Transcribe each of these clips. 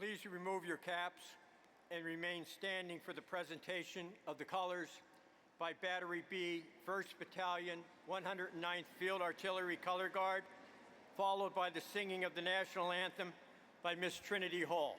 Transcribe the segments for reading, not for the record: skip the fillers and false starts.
Please remove your caps and remain standing for the presentation of the colors by Battery B, 1st Battalion, 109th Field Artillery Color Guard, followed by the singing of the national anthem by Miss Trinity Hall.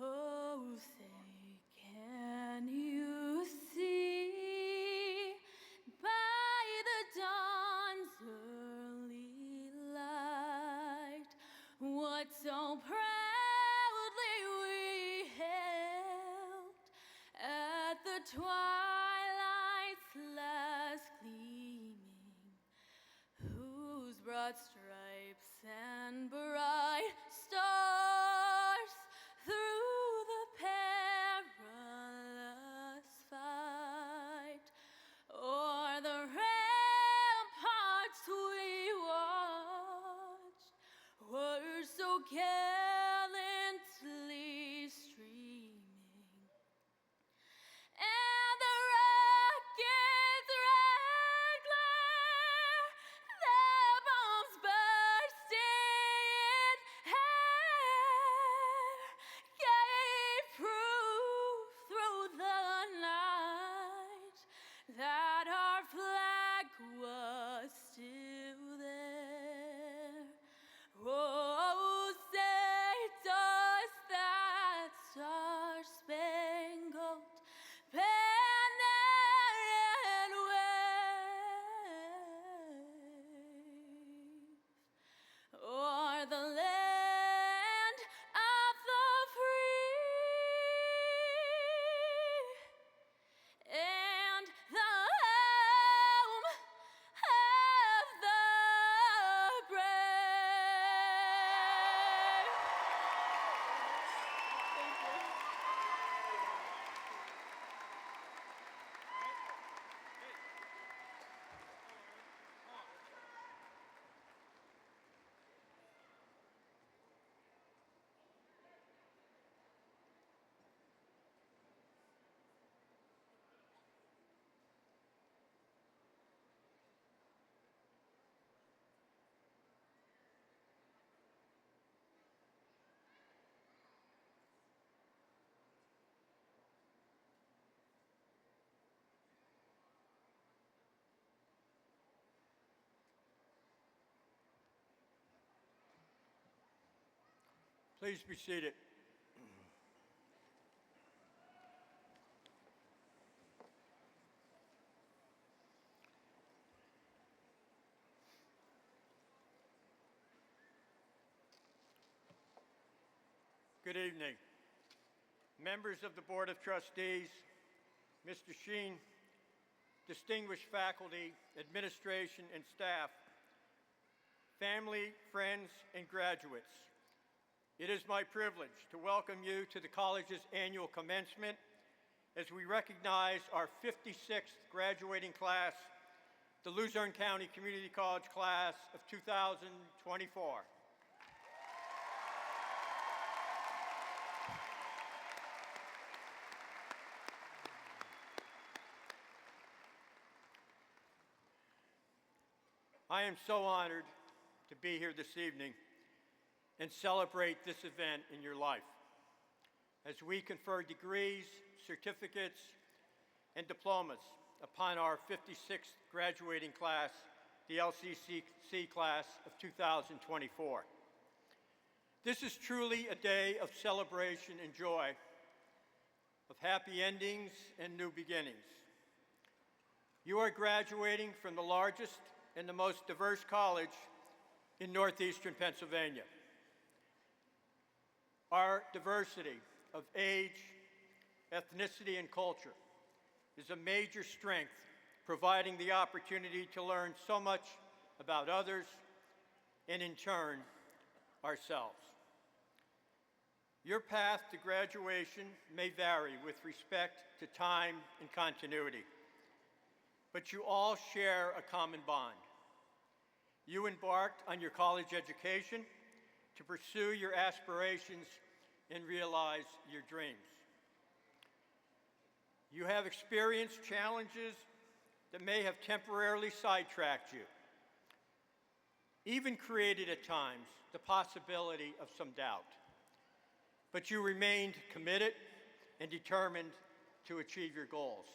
Oh, say, can you see by the dawn's early light what so proudly we hailed at the twilight's last gleaming, whose broad stripes and bright stars through the perilous fight o'er the ramparts we watched were so gallantly streaming, and the rocket's red glare, their bombs bursting in air, gave proof through the night that our flag was still there. Oh, say does that star-spangled banner wave o'er the land of the free and the home of the brave. Thank you. Please be seated. Good evening. Members of the Board of Trustees, Mr. Sheen, distinguished faculty, administration, and staff, family, friends, and graduates. It is my privilege to welcome you to the college's annual commencement as we recognize our 56th graduating class, the Luzerne County Community College class of 2024. I am so honored to be here this evening and celebrate this event in your life as we confer degrees, certificates, and diplomas upon our 56th graduating class, the LCCC class of 2024. This is truly a day of celebration and joy, of happy endings and new beginnings. You are graduating from the largest and the most diverse college in northeastern Pennsylvania. Our diversity of age, ethnicity, and culture is a major strength, providing the opportunity to learn so much about others and, in turn, ourselves. Your path to graduation may vary with respect to time and continuity, but you all share a common bond. You embarked on your college education to pursue your aspirations and realize your dreams. You have experienced challenges that may have temporarily sidetracked you, even created at times the possibility of some doubt. But you remained committed and determined to achieve your goals.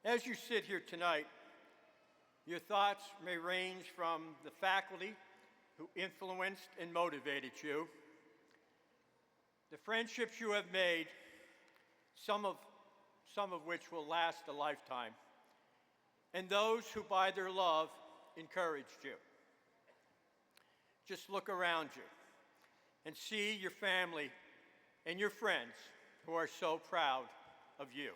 As you sit here tonight, your thoughts may range from the faculty who influenced and motivated you, the friendships you have made, some of which will last a lifetime, and those who by their love encouraged you. Just look around you and see your family and your friends who are so proud of you.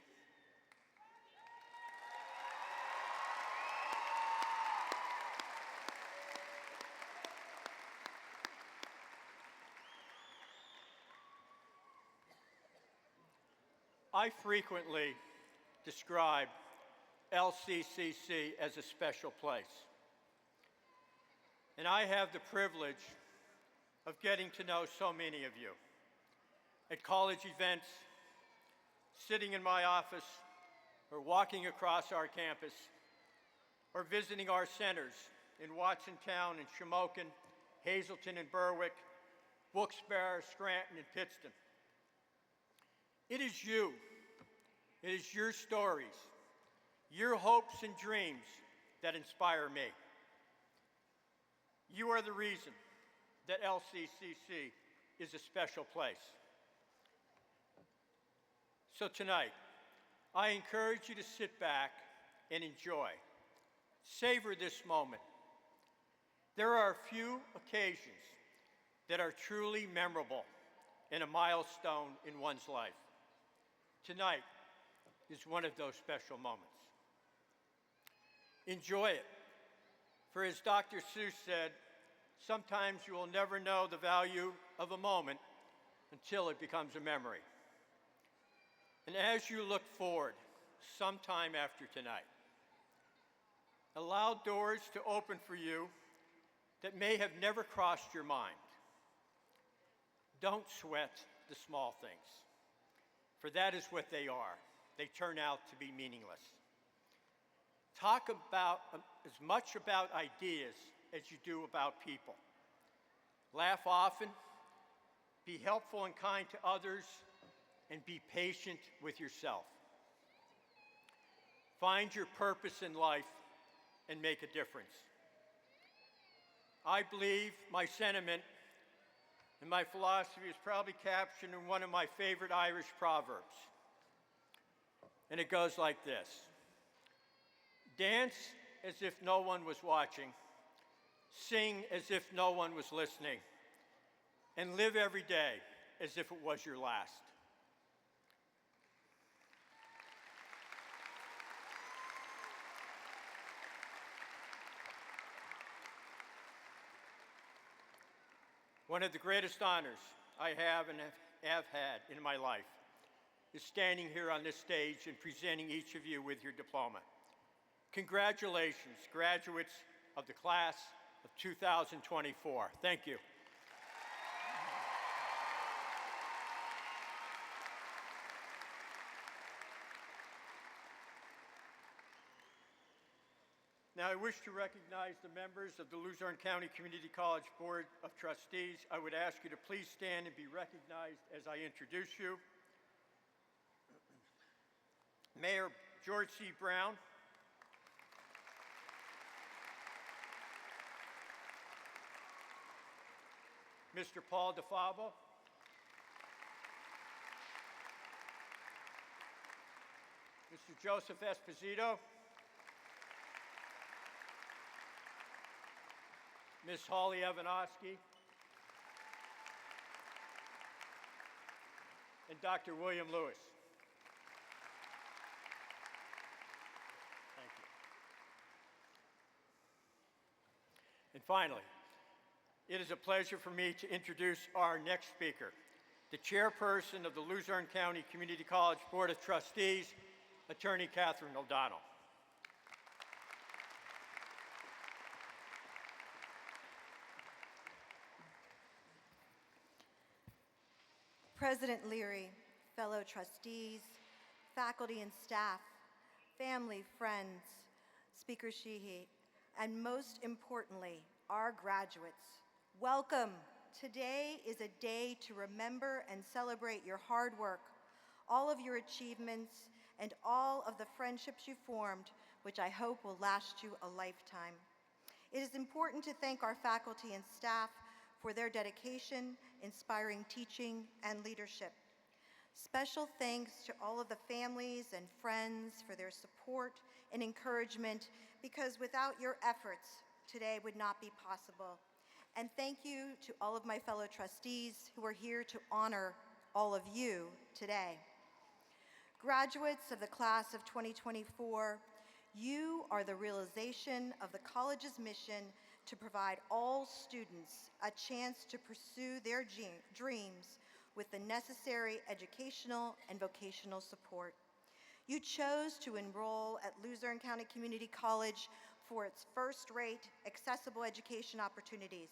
I frequently describe LCCC as a special place. And I have the privilege of getting to know so many of you at college events, sitting in my office, or walking across our campus, or visiting our centers in Watsontown and Shamokin, Hazleton and Berwick, Wilkes-Barre, Scranton, and Pittston. It is you. It is your stories, your hopes and dreams that inspire me. You are the reason that LCCC is a special place. So tonight, I encourage you to sit back and enjoy. Savor this moment. There are a few occasions that are truly memorable and a milestone in one's life. Tonight is one of those special moments. Enjoy it, for as Dr. Seuss said, sometimes you will never know the value of a moment until it becomes a memory. And as you look forward, sometime after tonight, allow doors to open for you that may have never crossed your mind. Don't sweat the small things, for that is what they are. They turn out to be meaningless. Talk about as much about ideas as you do about people. Laugh often, be helpful and kind to others, and be patient with yourself. Find your purpose in life and make a difference. I believe my sentiment and my philosophy is probably captured in one of my favorite Irish proverbs. And it goes like this: dance as if no one was watching, sing as if no one was listening, and live every day as if it was your last. One of the greatest honors I have and have had in my life is standing here on this stage and presenting each of you with your diploma. Congratulations, graduates of the class of 2024. Thank you. Now, I wish to recognize the members of the Luzerne County Community College Board of Trustees. I would ask you to please stand and be recognized as I introduce you. Mayor George C. Brown, Mr. Paul DeFavo, Mr. Joseph Esposito, Ms. Holly Evanosky, and Dr. William Lewis. Thank you. And finally, it is a pleasure for me to introduce our next speaker, the chairperson of the Luzerne County Community College Board of Trustees, Attorney Catherine O'Donnell. President Leary, fellow trustees, faculty and staff, family, friends, Speaker Sheehy, and most importantly, our graduates, welcome. Today is a day to remember and celebrate your hard work, all of your achievements, and all of the friendships you formed, which I hope will last you a lifetime. It is important to thank our faculty and staff for their dedication, inspiring teaching, and leadership. Special thanks to all of the families and friends for their support and encouragement, because without your efforts, today would not be possible. And thank you to all of my fellow trustees who are here to honor all of you today. Graduates of the class of 2024, you are the realization of the college's mission to provide all students a chance to pursue their dreams with the necessary educational and vocational support. You chose to enroll at Luzerne County Community College for its first-rate, accessible education opportunities.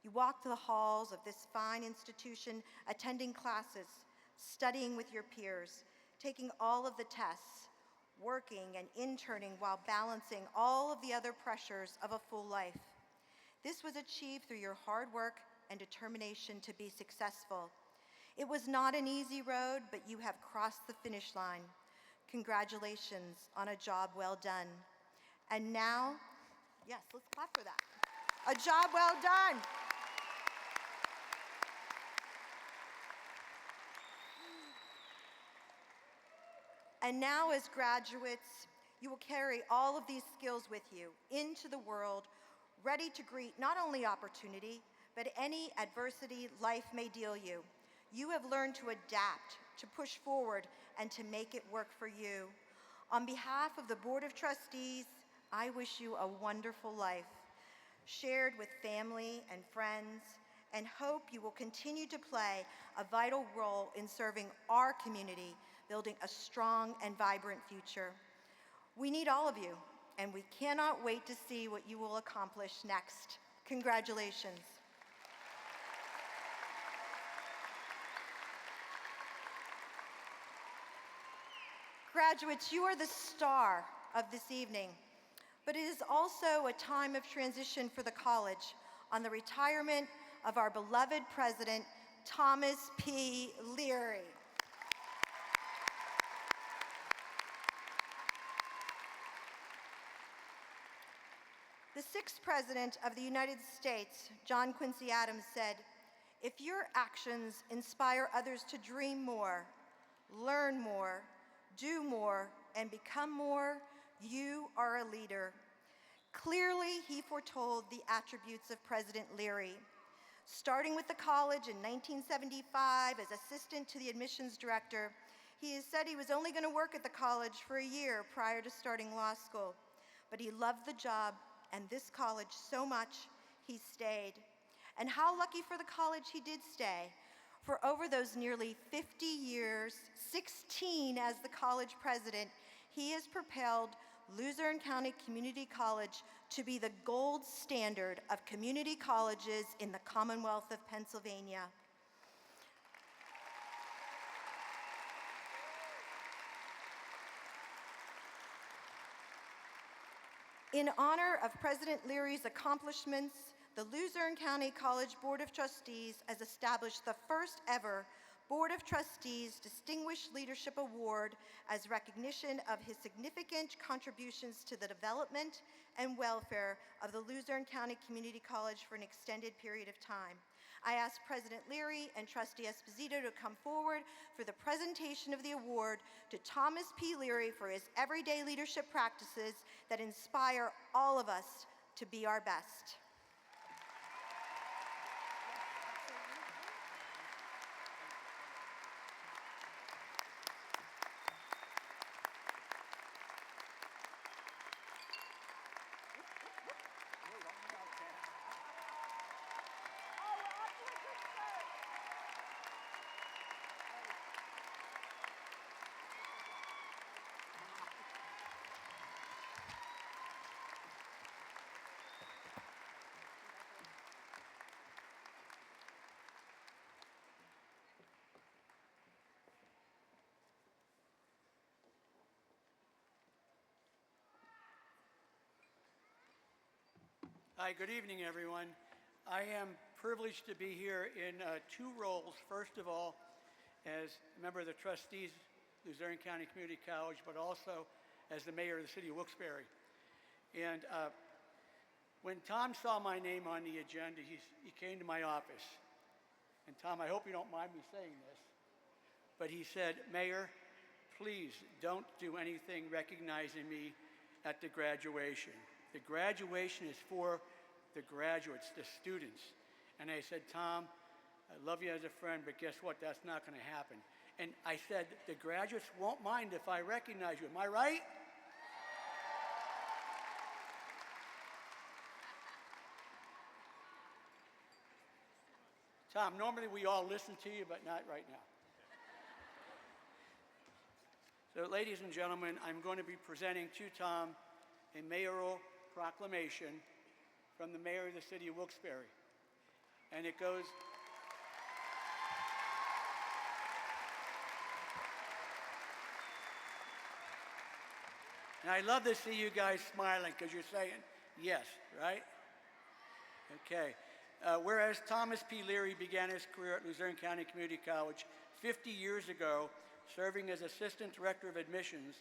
You walked the halls of this fine institution, attending classes, studying with your peers, taking all of the tests, working and interning while balancing all of the other pressures of a full life. This was achieved through your hard work and determination to be successful. It was not an easy road, but you have crossed the finish line. Congratulations on a job well done. And now, yes, let's clap for that. A job well done. And now, as graduates, you will carry all of these skills with you into the world, ready to greet not only opportunity, but any adversity life may deal you. You have learned to adapt, to push forward, and to make it work for you. On behalf of the Board of Trustees, I wish you a wonderful life, shared with family and friends, and hope you will continue to play a vital role in serving our community, building a strong and vibrant future. We need all of you, and we cannot wait to see what you will accomplish next. Congratulations. Graduates, you are the star of this evening, but it is also a time of transition for the college on the retirement of our beloved president, Thomas P. Leary. The sixth president of the United States, John Quincy Adams, said, "If your actions inspire others to dream more, learn more, do more, and become more, you are a leader." Clearly, he foretold the attributes of President Leary. Starting with the college in 1975 as assistant to the admissions director, he has said he was only going to work at the college for a year prior to starting law school. But he loved the job and this college so much, he stayed. And how lucky for the college he did stay. For over those nearly 50 years, 16 as the college president, he has propelled Luzerne County Community College to be the gold standard of community colleges in the Commonwealth of Pennsylvania. In honor of President Leary's accomplishments, the Luzerne County College Board of Trustees has established the first ever Board of Trustees Distinguished Leadership Award as recognition of his significant contributions to the development and welfare of the Luzerne County Community College for an extended period of time. I ask President Leary and Trustee Esposito to come forward for the presentation of the award to Thomas P. Leary for his everyday leadership practices that inspire all of us to be our best. Hi, good evening, everyone. I am privileged to be here in two roles. First of all, as a member of the trustees, Luzerne County Community College, but also as the mayor of the city of Wilkes-Barre. And when Tom saw my name on the agenda, he came to my office. And Tom, I hope you don't mind me saying this, but he said, "Mayor, please don't do anything recognizing me at the graduation. The graduation is for the graduates, the students." And I said, "Tom, I love you as a friend, but guess what? That's not going to happen." And I said, "The graduates won't mind if I recognize you. Am I right?" Tom, normally we all listen to you, but not right now. So, ladies and gentlemen, I'm going to be presenting to Tom a mayoral proclamation from the mayor of the city of Wilkes-Barre. And it goes, and I love to see you guys smiling because you're saying yes, right? Okay. Whereas Thomas P. Leary began his career at Luzerne County Community College 50 years ago, serving as Assistant Director of Admissions,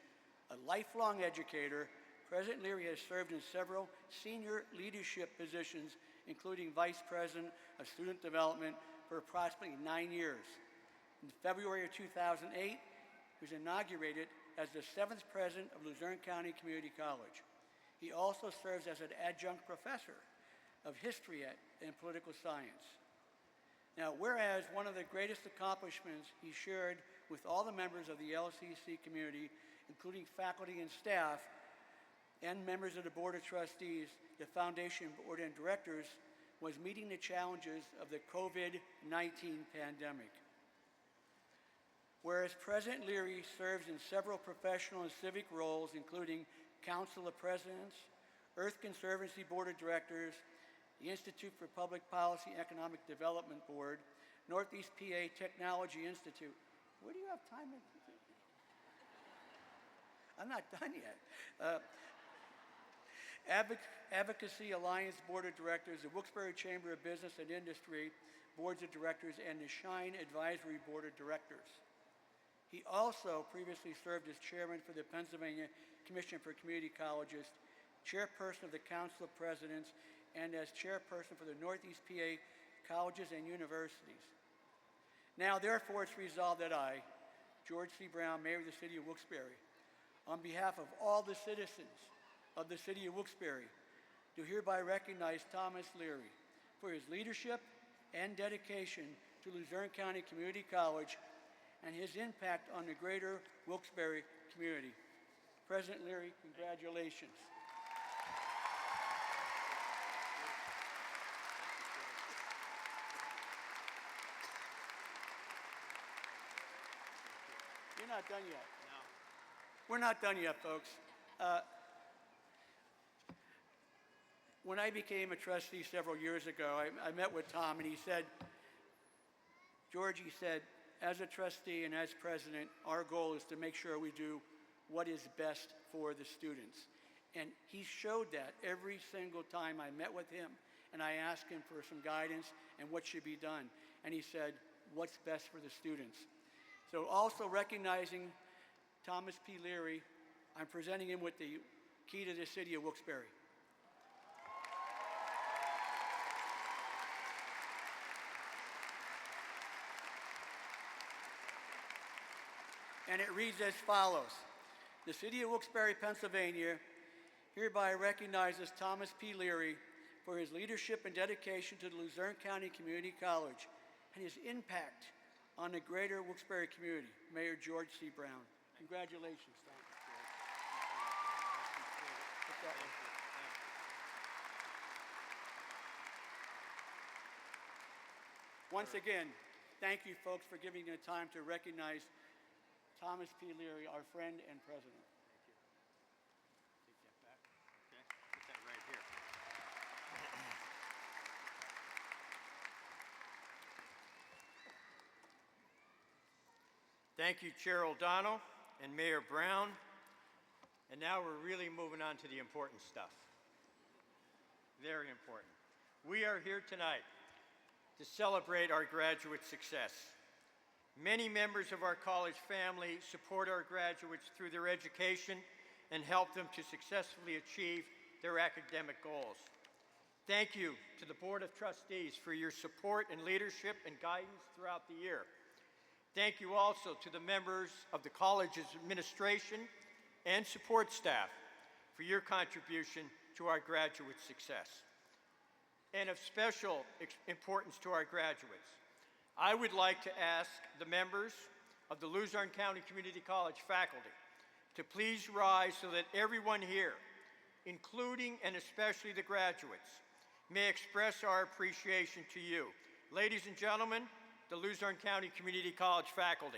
a lifelong educator, President Leary has served in several senior leadership positions, including Vice President of Student Development for approximately 9 years. In February of 2008, he was inaugurated as the 7th President of Luzerne County Community College. He also serves as an adjunct professor of history and political science. Now, whereas one of the greatest accomplishments he shared with all the members of the LCC community, including faculty and staff, and members of the Board of Trustees, the Foundation Board and Directors, was meeting the challenges of the COVID-19 pandemic. Whereas President Leary serves in several professional and civic roles, including Council of Presidents, Earth Conservancy Board of Directors, the Institute for Public Policy and Economic Development Board, Northeast PA Technology Institute. Where do you have time? I'm not done yet. Advocacy Alliance Board of Directors, the Wilkes-Barre Chamber of Business and Industry Boards of Directors, and the Shine Advisory Board of Directors. He also previously served as chairman for the Pennsylvania Commission for Community Colleges, chairperson of the Council of Presidents, and as chairperson for the Northeast PA Colleges and Universities. Now, therefore, it's resolved that I, George C. Brown, Mayor of the City of Wilkes-Barre, on behalf of all the citizens of the City of Wilkes-Barre, do hereby recognize Thomas Leary for his leadership and dedication to Luzerne County Community College and his impact on the greater Wilkes-Barre community. President Leary, congratulations. You're not done yet. No. We're not done yet, folks. When I became a trustee several years ago, I met with Tom, and he said, "George," he said, "as a trustee and as president, our goal is to make sure we do what is best for the students." And he showed that every single time I met with him, and I asked him for some guidance and what should be done. And he said, what's best for the students. So also recognizing Thomas P. Leary, I'm presenting him with the key to the city of Wilkes-Barre. And it reads as follows. The city of Wilkes-Barre, Pennsylvania hereby recognizes Thomas P. Leary for his leadership and dedication to the Luzerne County Community College and his impact on the greater Wilkes-Barre community. Mayor George C. Brown. Congratulations, Tom. Put that one. Once again, thank you folks for giving me the time to recognize Thomas P. Leary, our friend and president. Take that back. Okay, put that right here. Thank you, Chair O'Donnell and Mayor Brown. And now we're really moving on to the important stuff. Very important. We are here tonight to celebrate our graduate success. Many members of our college family support our graduates through their education and help them to successfully achieve their academic goals. Thank you to the Board of Trustees for your support and leadership and guidance throughout the year. Thank you also to the members of the college's administration and support staff for your contribution to our graduate success. And of special importance to our graduates, I would like to ask the members of the Luzerne County Community College faculty to please rise so that everyone here, including and especially the graduates, may express our appreciation to you. Ladies and gentlemen, the Luzerne County Community College faculty.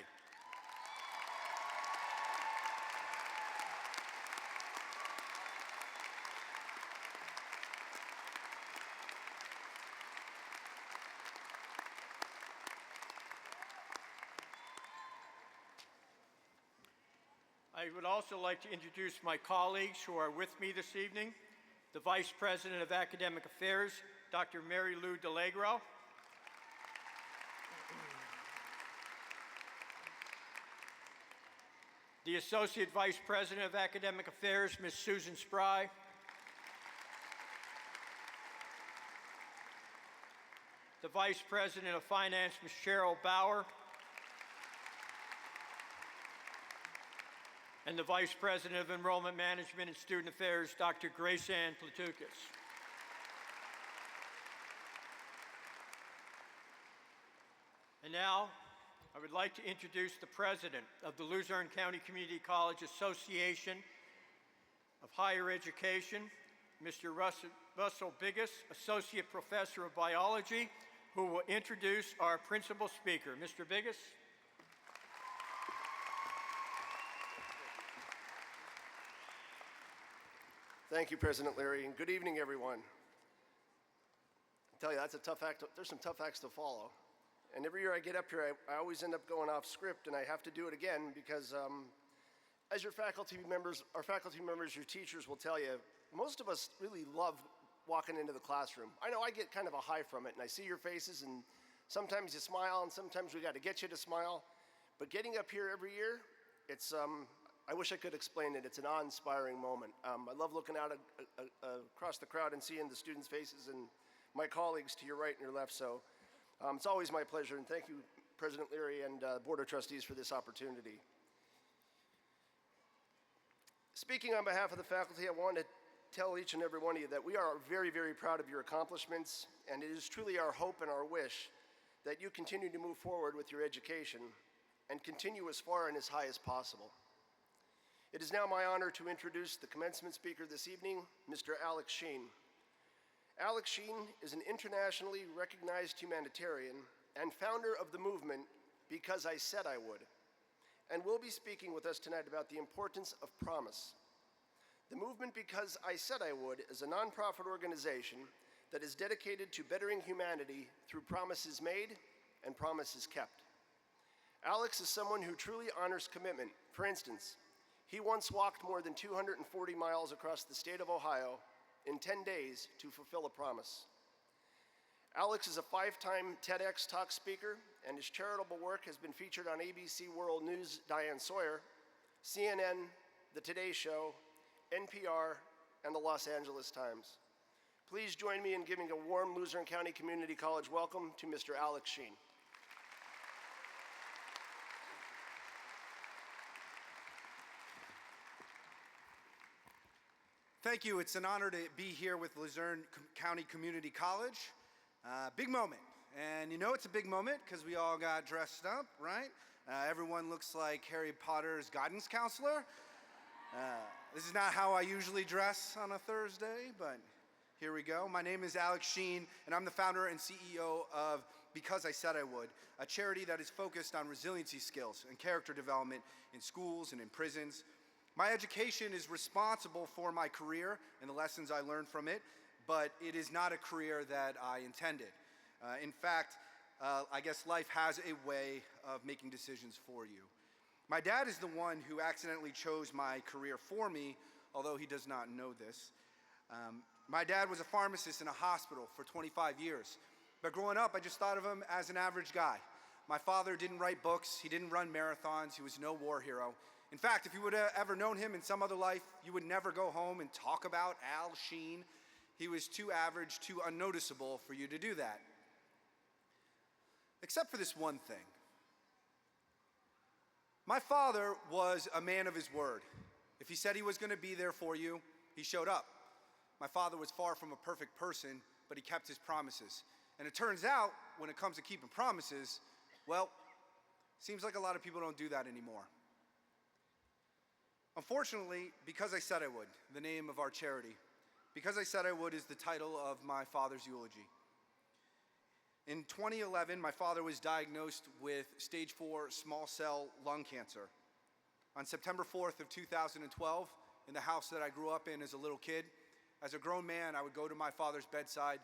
I would also like to introduce my colleagues who are with me this evening. The Vice President of Academic Affairs, Dr. Mary Lou DeLagro. The Associate Vice President of Academic Affairs, Ms. Susan Spry. The Vice President of Finance, Ms. Cheryl Bauer. And the Vice President of Enrollment Management and Student Affairs, Dr. Grace Ann Platukis. And now, I would like to introduce the President of the Luzerne County Community College Association of Higher Education, Mr. Russell Biggus, Associate Professor of Biology, who will introduce our principal speaker. Mr. Biggus. Thank you, President Leary, and good evening, everyone. I tell you, that's a tough act. There's some tough acts to follow. And every year I get up here, I always end up going off script, and I have to do it again because as your faculty members, your teachers will tell you, most of us really love walking into the classroom. I know I get kind of a high from it, and I see your faces, and sometimes you smile, and sometimes we got to get you to smile. But getting up here every year, it's, I wish I could explain it. It's an awe-inspiring moment. I love looking out across the crowd and seeing the students' faces and my colleagues to your right and your left. So it's always my pleasure, and thank you, President Leary and Board of Trustees, for this opportunity. Speaking on behalf of the faculty, I want to tell each and every one of you that we are very, very proud of your accomplishments, and it is truly our hope and our wish that you continue to move forward with your education and continue as far and as high as possible. It is now my honor to introduce the commencement speaker this evening, Mr. Alex Sheen. Alex Sheen is an internationally recognized humanitarian and founder of the movement Because I Said I Would, and will be speaking with us tonight about the importance of promise. The movement Because I Said I Would is a nonprofit organization that is dedicated to bettering humanity through promises made and promises kept. Alex is someone who truly honors commitment. For instance, he once walked more than 240 miles across the state of Ohio in 10 days to fulfill a promise. Alex is a 5-time TEDx talk speaker, and his charitable work has been featured on ABC World News' Diane Sawyer, CNN, The Today Show, NPR, and the Los Angeles Times. Please join me in giving a warm Luzerne County Community College welcome to Mr. Alex Sheen. Thank you. It's an honor to be here with Luzerne County Community College. Big moment. And you know it's a big moment because we all got dressed up, right? Everyone looks like Harry Potter's guidance counselor. This is not how I usually dress on a Thursday, but here we go. My name is Alex Sheen, and I'm the founder and CEO of Because I Said I Would, a charity that is focused on resiliency skills and character development in schools and in prisons. My education is responsible for my career and the lessons I learned from it, but it is not a career that I intended. In fact, I guess life has a way of making decisions for you. My dad is the one who accidentally chose my career for me, although he does not know this. My dad was a pharmacist in a hospital for 25 years, but growing up, I just thought of him as an average guy. My father didn't write books, he didn't run marathons, he was no war hero. In fact, if you would have ever known him in some other life, you would never go home and talk about Al Sheen. He was too average, too unnoticeable for you to do that. Except for this one thing. My father was a man of his word. If he said he was going to be there for you, he showed up. My father was far from a perfect person, but he kept his promises. And it turns out, when it comes to keeping promises, well, seems like a lot of people don't do that anymore. Unfortunately, Because I Said I Would, the name of our charity, Because I Said I Would is the title of my father's eulogy. In 2011, my father was diagnosed with stage 4 small cell lung cancer. On September 4th of 2012, in the house that I grew up in as a little kid, as a grown man, I would go to my father's bedside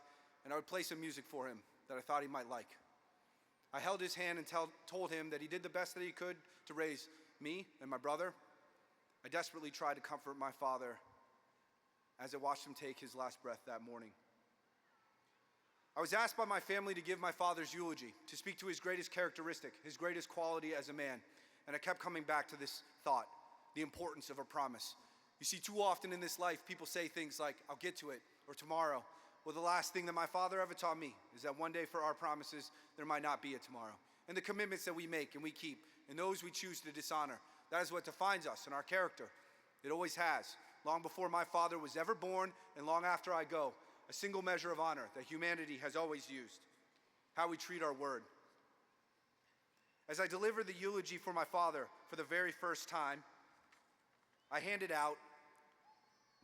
and I would play some music for him that I thought he might like. I held his hand and told him that he did the best that he could to raise me and my brother. I desperately tried to comfort my father as I watched him take his last breath that morning. I was asked by my family to give my father's eulogy, to speak to his greatest characteristic, his greatest quality as a man. And I kept coming back to this thought, the importance of a promise. You see, too often in this life, people say things like, I'll get to it, or tomorrow. Well, the last thing that my father ever taught me is that one day for our promises, there might not be a tomorrow. And the commitments that we make and we keep, and those we choose to dishonor, that is what defines us and our character. It always has. Long before my father was ever born and long after I go, a single measure of honor that humanity has always used, how we treat our word. As I delivered the eulogy for my father for the very first time, I handed out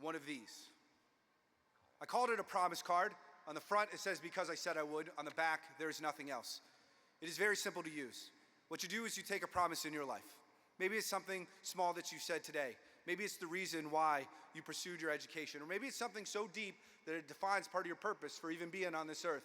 one of these. I called it a promise card. On the front, it says, Because I Said I Would. On the back, there is nothing else. It is very simple to use. What you do is you take a promise in your life. Maybe it's something small that you said today. Maybe it's the reason why you pursued your education. Or maybe it's something so deep that it defines part of your purpose for even being on this earth.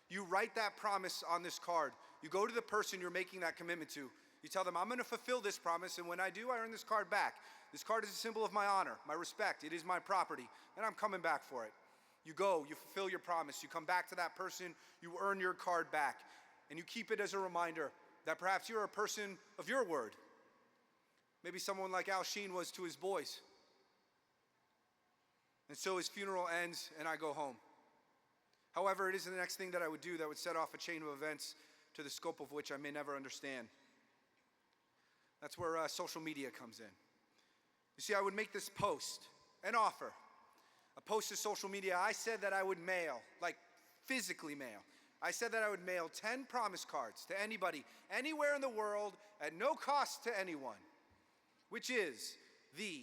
You write that promise on this card. You go to the person you're making that commitment to. You tell them, I'm going to fulfill this promise, and when I do, I earn this card back. This card is a symbol of my honor, my respect. It is my property, and I'm coming back for it. You go, you fulfill your promise. You come back to that person, you earn your card back, and you keep it as a reminder that perhaps you're a person of your word. Maybe someone like Al Sheen was to his boys. And so his funeral ends and I go home. However, it is the next thing that I would do that would set off a chain of events to the scope of which I may never understand. That's where social media comes in. You see, I would make this post, an offer, a post to social media. I said that I would mail, like physically mail. I said that I would mail 10 promise cards to anybody, anywhere in the world, at no cost to anyone. Which is the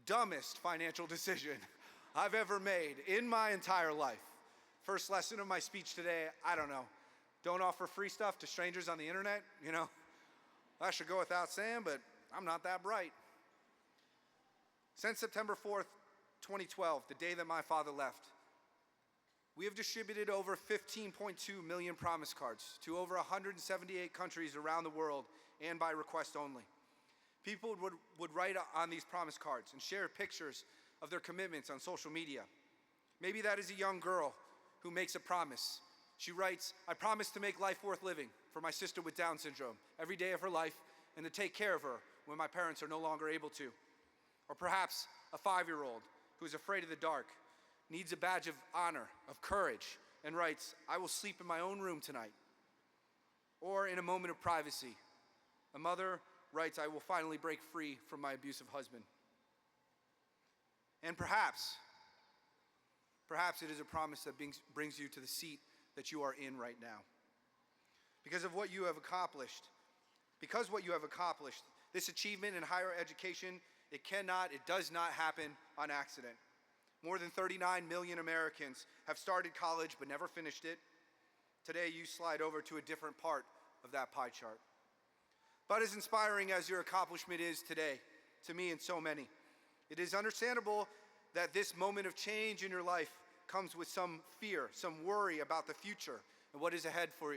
dumbest financial decision I've ever made in my entire life. First lesson of my speech today, I don't know. Don't offer free stuff to strangers on the internet, you know. I should go without saying, but I'm not that bright. Since September 4th, 2012, the day that my father left, we have distributed over 15.2 million promise cards to over 178 countries around the world and by request only. People would write on these promise cards and share pictures of their commitments on social media. Maybe that is a young girl who makes a promise. She writes, I promise to make life worth living for my sister with Down syndrome every day of her life and to take care of her when my parents are no longer able to. Or perhaps a 5-year-old who is afraid of the dark, needs a badge of honor, of courage, and writes, I will sleep in my own room tonight. Or in a moment of privacy, a mother writes, I will finally break free from my abusive husband. And perhaps it is a promise that brings you to the seat that you are in right now. Because of what you have accomplished, this achievement in higher education, it does not happen on accident. More than 39 million Americans have started college but never finished it. Today, you slide over to a different part of that pie chart. But as inspiring as your accomplishment is today, to me and so many, it is understandable that this moment of change in your life comes with some fear, some worry about the future and what is ahead for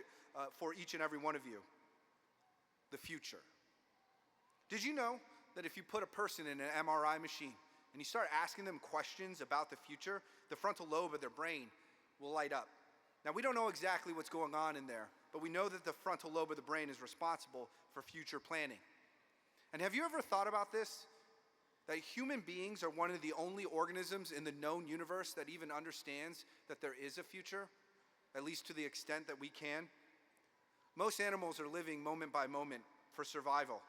each and every one of you. The future. Did you know that if you put a person in an MRI machine and you start asking them questions about the future, the frontal lobe of their brain will light up? Now, we don't know exactly what's going on in there, but we know that the frontal lobe of the brain is responsible for future planning. And have you ever thought about this? That human beings are one of the only organisms in the known universe that even understands that there is a future, at least to the extent that we can. Most animals are living moment by moment for survival.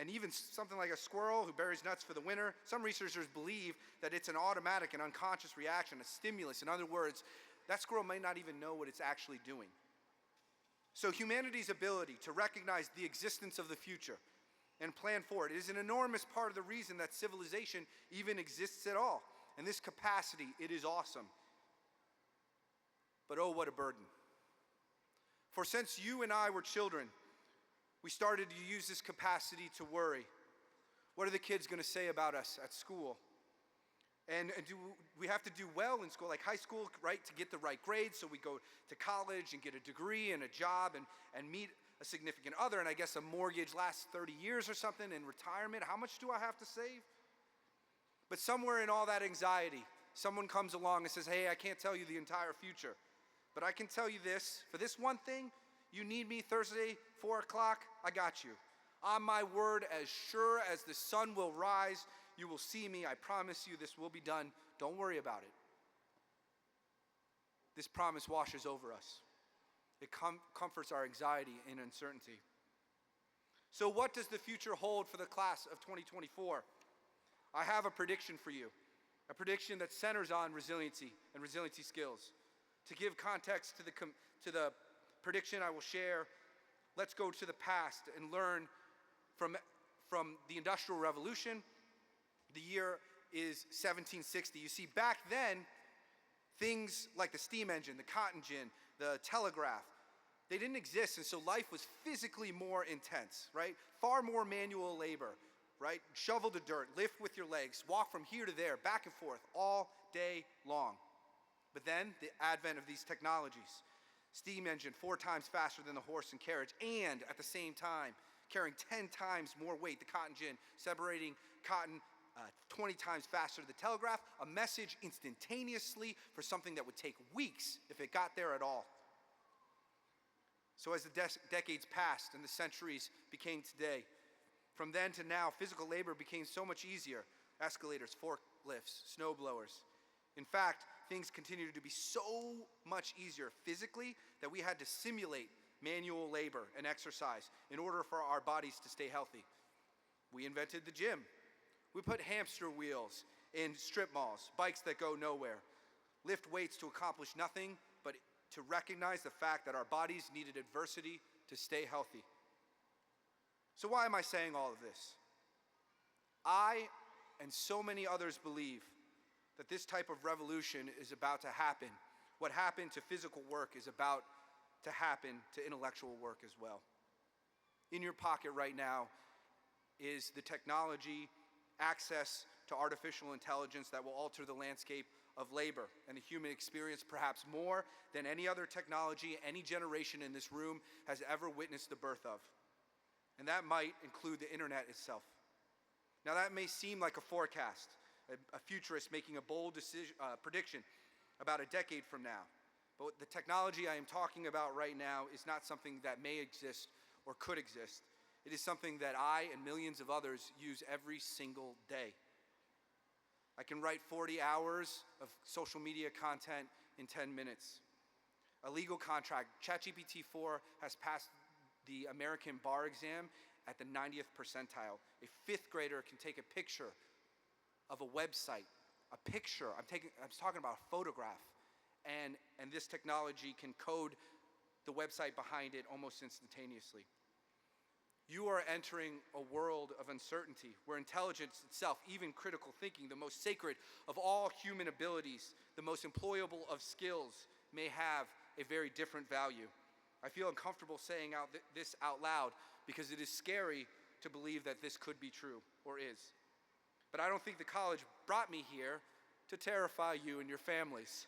And even something like a squirrel who buries nuts for the winter, some researchers believe that it's an automatic and unconscious reaction, a stimulus. In other words, that squirrel may not even know what it's actually doing. So humanity's ability to recognize the existence of the future and plan for it is an enormous part of the reason that civilization even exists at all. And this capacity, it is awesome. But oh, what a burden. For since you and I were children, we started to use this capacity to worry. What are the kids going to say about us at school? And do we have to do well in school, like high school, right, to get the right grades, so we go to college and get a degree and a job and meet a significant other, and I guess a mortgage lasts 30 years or something, in retirement, how much do I have to save? But somewhere in all that anxiety, someone comes along and says, hey, I can't tell you the entire future, but I can tell you this, for this one thing, you need me Thursday, 4 o'clock, I got you. On my word, as sure as the sun will rise, you will see me. I promise you this will be done. Don't worry about it. This promise washes over us. It comforts our anxiety and uncertainty. So what does the future hold for the class of 2024? I have a prediction for you, a prediction that centers on resiliency and resiliency skills. To give context to the prediction I will share, let's go to the past and learn from the Industrial Revolution. The year is 1760. You see, back then, things like the steam engine, the cotton gin, the telegraph, they didn't exist, and so life was physically more intense, right? Far more manual labor, right? Shovel the dirt, lift with your legs, walk from here to there, back and forth, all day long. But then, the advent of these technologies, steam engine 4 times faster than the horse and carriage, and at the same time, carrying 10 times more weight, the cotton gin, separating cotton 20 times faster than the telegraph, a message instantaneously for something that would take weeks if it got there at all. So as the decades passed and the centuries became today, from then to now, physical labor became so much easier. Escalators, forklifts, snowblowers. In fact, things continued to be so much easier physically that we had to simulate manual labor and exercise in order for our bodies to stay healthy. We invented the gym. We put hamster wheels in strip malls, bikes that go nowhere, lift weights to accomplish nothing but to recognize the fact that our bodies needed adversity to stay healthy. So why am I saying all of this? I and so many others believe that this type of revolution is about to happen. What happened to physical work is about to happen to intellectual work as well. In your pocket right now is the technology, access to artificial intelligence that will alter the landscape of labor and the human experience perhaps more than any other technology any generation in this room has ever witnessed the birth of. And that might include the internet itself. Now that may seem like a forecast, a futurist making a bold prediction about a decade from now. But the technology I am talking about right now is not something that may exist or could exist. It is something that I and millions of others use every single day. I can write 40 hours of social media content in 10 minutes. A legal contract, ChatGPT 4 has passed the American bar exam at the 90th percentile. A fifth grader can take a picture of a website, I'm talking about a photograph, and this technology can code the website behind it almost instantaneously. You are entering a world of uncertainty where intelligence itself, even critical thinking, the most sacred of all human abilities, the most employable of skills, may have a very different value. I feel uncomfortable saying this out loud because it is scary to believe that this could be true or is. But I don't think the college brought me here to terrify you and your families.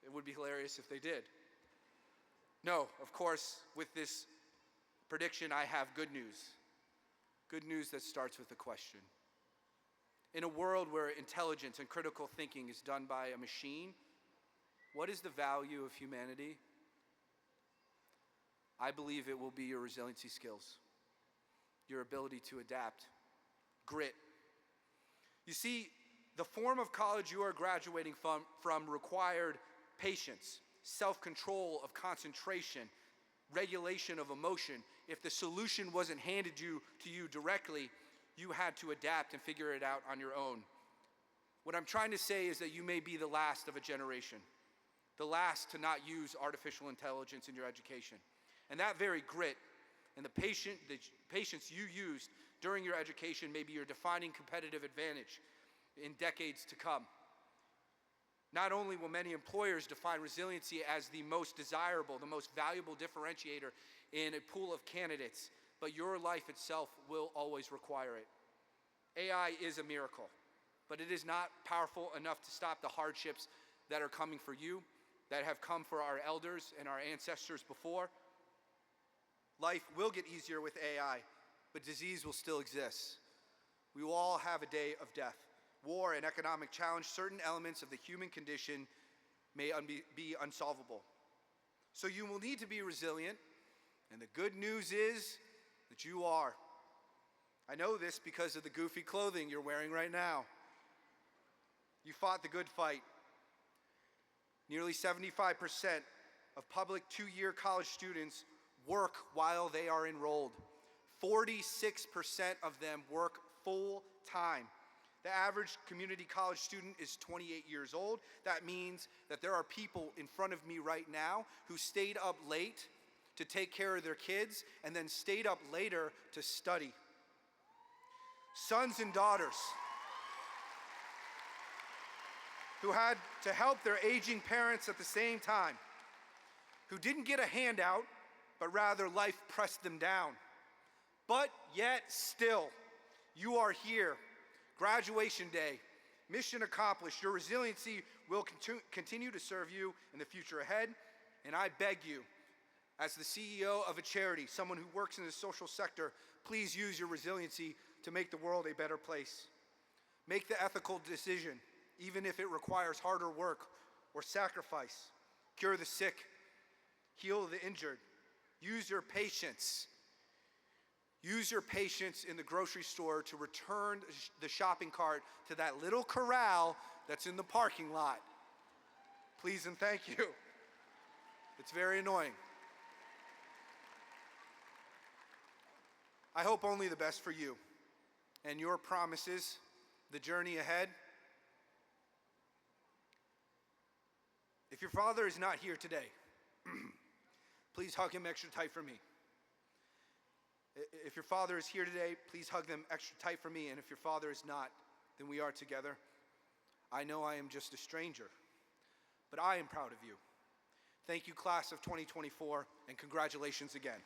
It would be hilarious if they did. No, of course, with this prediction, I have good news. Good news that starts with a question. In a world where intelligence and critical thinking is done by a machine, what is the value of humanity? I believe it will be your resiliency skills, your ability to adapt, grit. You see, the form of college you are graduating from required patience, self-control of concentration, regulation of emotion. If the solution wasn't handed to you directly, you had to adapt and figure it out on your own. What I'm trying to say is that you may be the last of a generation, the last to not use artificial intelligence in your education. And that very grit and the patience you used during your education may be your defining competitive advantage in decades to come. Not only will many employers define resiliency as the most desirable, the most valuable differentiator in a pool of candidates, but your life itself will always require it. AI is a miracle, but it is not powerful enough to stop the hardships that are coming for you, that have come for our elders and our ancestors before. Life will get easier with AI, but disease will still exist. We will all have a day of death. War and economic challenge, certain elements of the human condition may be unsolvable. So you will need to be resilient, and the good news is that you are. I know this because of the goofy clothing you're wearing right now. You fought the good fight. Nearly 75% of public two-year college students work while they are enrolled. 46% of them work full-time. The average community college student is 28 years old. That means that there are people in front of me right now who stayed up late to take care of their kids and then stayed up later to study. Sons and daughters who had to help their aging parents at the same time, who didn't get a handout, but rather life pressed them down. But yet still, you are here. Graduation day, mission accomplished. Your resiliency will continue to serve you in the future ahead. And I beg you, as the CEO of a charity, someone who works in the social sector, please use your resiliency to make the world a better place. Make the ethical decision, even if it requires harder work or sacrifice. Cure the sick, heal the injured. Use your patience. Use your patience in the grocery store to return the shopping cart to that little corral that's in the parking lot. Please and thank you. It's very annoying. I hope only the best for you and your promises, the journey ahead. If your father is not here today, please hug him extra tight for me. If your father is here today, please hug them extra tight for me. And if your father is not, then we are together. I know I am just a stranger, but I am proud of you. Thank you, class of 2024, and congratulations again.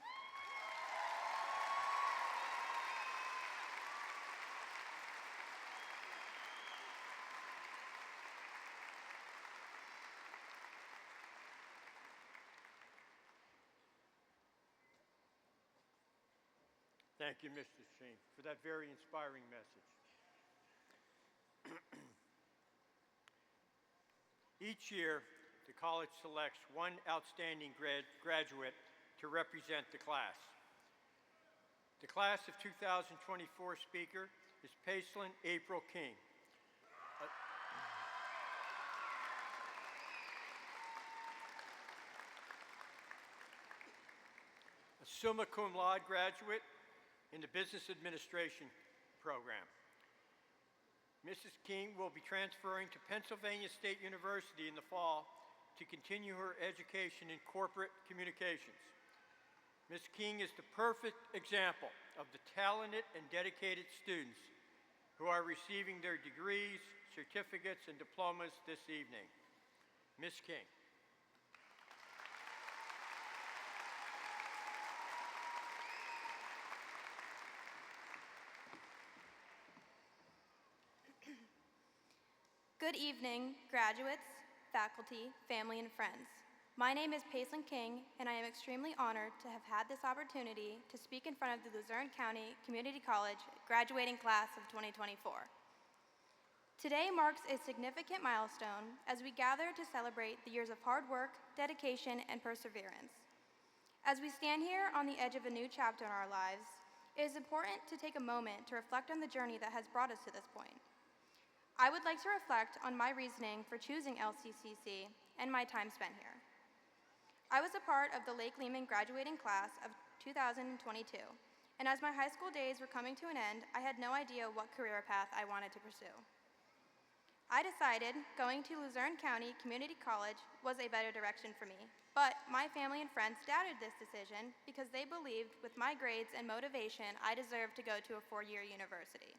Thank you, Mr. Sheen, for that very inspiring message. Each year, the college selects one outstanding graduate to represent the class. The class of 2024 speaker is Paisley April King. A summa cum laude graduate in the Business Administration program. Mrs. King will be transferring to Pennsylvania State University in the fall to continue her education in corporate communications. Ms. King is the perfect example of the talented and dedicated students who are receiving their degrees, certificates, and diplomas this evening. Ms. King. Good evening, graduates, faculty, family, and friends. My name is Paisley King, and I am extremely honored to have had this opportunity to speak in front of the Luzerne County Community College graduating class of 2024. Today marks a significant milestone as we gather to celebrate the years of hard work, dedication, and perseverance. As we stand here on the edge of a new chapter in our lives, it is important to take a moment to reflect on the journey that has brought us to this point. I would like to reflect on my reasoning for choosing LCCC and my time spent here. I was a part of the Lake Lehman graduating class of 2022, and as my high school days were coming to an end, I had no idea what career path I wanted to pursue. I decided going to Luzerne County Community College was a better direction for me, but my family and friends doubted this decision because they believed with my grades and motivation I deserved to go to a four-year university.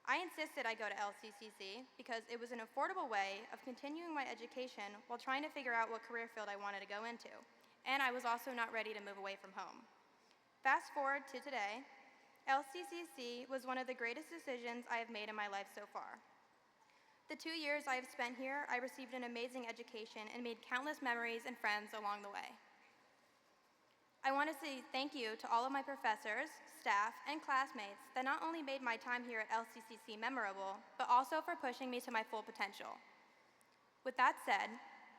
I insisted I go to LCCC because it was an affordable way of continuing my education while trying to figure out what career field I wanted to go into, and I was also not ready to move away from home. Fast forward to today, LCCC was one of the greatest decisions I have made in my life so far. The 2 years I have spent here, I received an amazing education and made countless memories and friends along the way. I want to say thank you to all of my professors, staff, and classmates that not only made my time here at LCCC memorable, but also for pushing me to my full potential. With that said,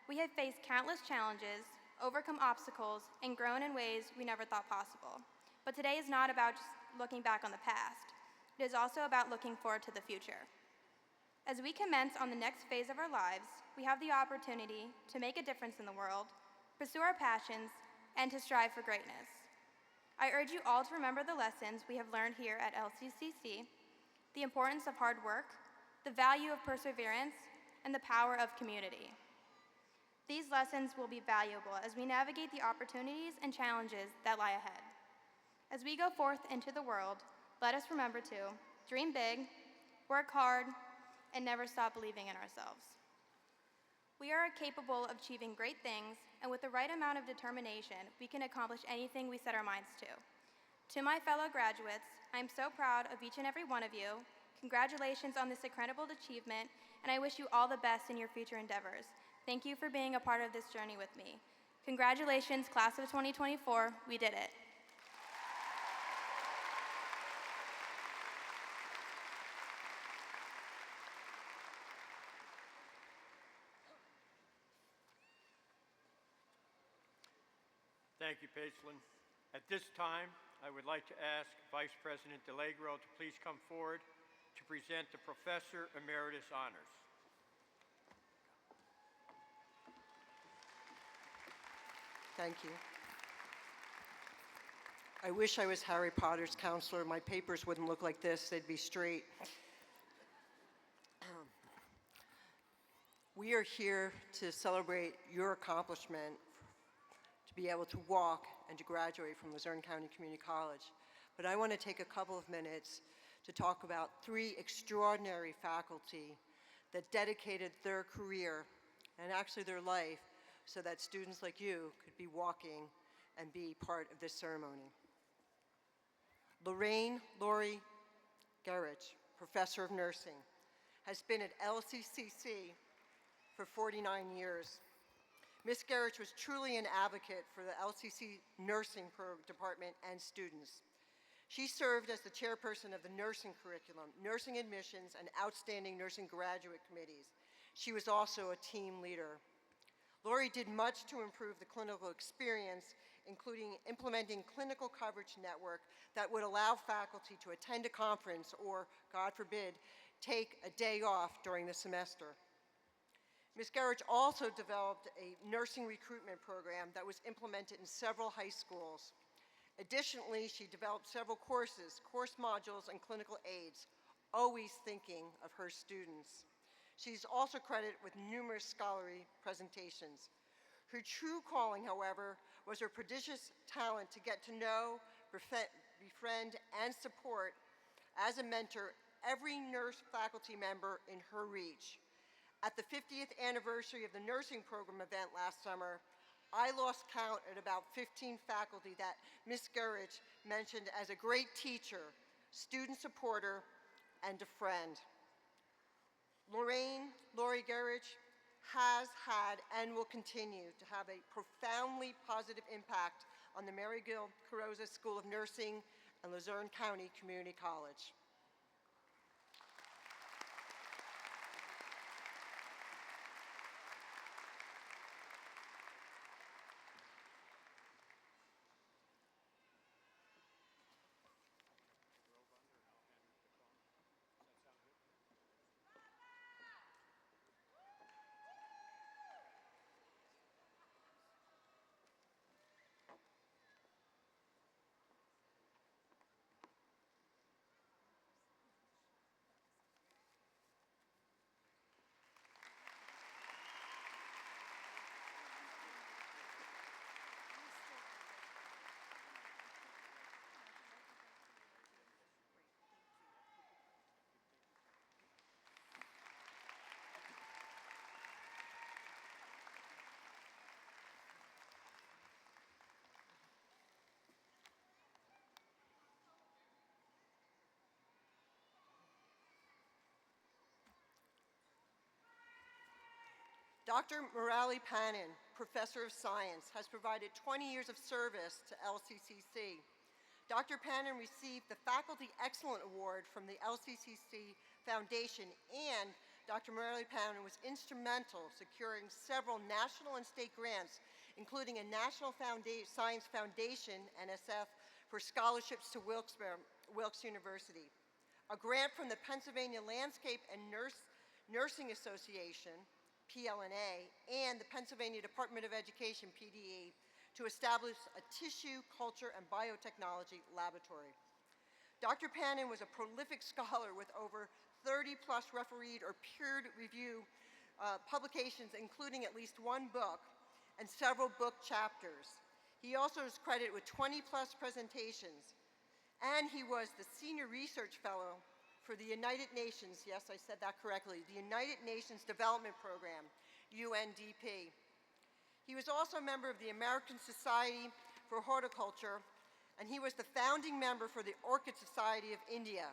we have faced countless challenges, overcome obstacles, and grown in ways we never thought possible. But today is not about just looking back on the past. It is also about looking forward to the future. As we commence on the next phase of our lives, we have the opportunity to make a difference in the world, pursue our passions, and to strive for greatness. I urge you all to remember the lessons we have learned here at LCCC, the importance of hard work, the value of perseverance, and the power of community. These lessons will be valuable as we navigate the opportunities and challenges that lie ahead. As we go forth into the world, let us remember to dream big, work hard, and never stop believing in ourselves. We are capable of achieving great things, and with the right amount of determination, we can accomplish anything we set our minds to. To my fellow graduates, I am so proud of each and every one of you. Congratulations on this incredible achievement, and I wish you all the best in your future endeavors. Thank you for being a part of this journey with me. Congratulations, class of 2024, we did it. Thank you, Paisley. At this time, I would like to ask Vice President DeLagro to please come forward to present the Professor Emeritus Honors. Thank you. I wish I was Harry Potter's counselor. My papers wouldn't look like this. They'd be straight. We are here to celebrate your accomplishment to be able to walk and to graduate from Luzerne County Community College. But I want to take a couple of minutes to talk about 3 extraordinary faculty that dedicated their career and actually their life so that students like you could be walking and be part of this ceremony. Lorraine Laurie Gerich, Professor of Nursing, has been at LCCC for 49 years. Ms. Gerich was truly an advocate for the LCC nursing department and students. She served as the chairperson of the nursing curriculum, nursing admissions, and outstanding nursing graduate committees. She was also a team leader. Lori did much to improve the clinical experience, including implementing clinical coverage network that would allow faculty to attend a conference or, God forbid, take a day off during the semester. Ms. Gerrich also developed a nursing recruitment program that was implemented in several high schools. Additionally, she developed several courses, course modules, and clinical aids, always thinking of her students. She's also credited with numerous scholarly presentations. Her true calling, however, was her prodigious talent to get to know, befriend, and support as a mentor every nurse faculty member in her reach. At the 50th anniversary of the nursing program event last summer, I lost count at about 15 faculty that Ms. Gerrich mentioned as a great teacher, student supporter, and a friend. Lori Gerrich has had and will continue to have a profoundly positive impact on the Mary Gill Carrozza School of Nursing and Luzerne County Community College. Dr. Murali Panin, Professor of Science, has provided 20 years of service to LCCC. Dr. Panin received the Faculty Excellence Award from the LCCC Foundation, and Dr. Murali Panin was instrumental securing several national and state grants, including a National Science Foundation, NSF, for scholarships to Wilkes University, a grant from the Pennsylvania Landscape and Nursing Association, PLNA, and the Pennsylvania Department of Education, PDE, to establish a tissue, culture, and biotechnology laboratory. Dr. Panin was a prolific scholar with over 30-plus refereed or peer-reviewed publications, including at least one book and several book chapters. He also is credited with 20-plus presentations, and he was the Senior Research Fellow for the United Nations, yes, I said that correctly, the United Nations Development Program, UNDP. He was also a member of the American Society for Horticulture, and he was the founding member for the Orchid Society of India.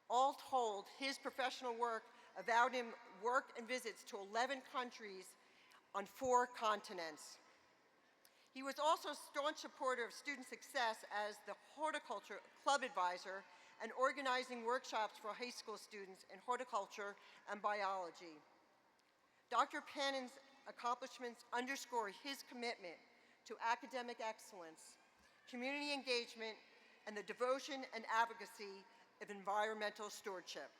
All told, his professional work allowed him work and visits to 11 countries on 4 continents. He was also a staunch supporter of student success as the Horticulture Club Advisor and organizing workshops for high school students in horticulture and biology. Dr. Panin's accomplishments underscore his commitment to academic excellence, community engagement, and the devotion and advocacy of environmental stewardship.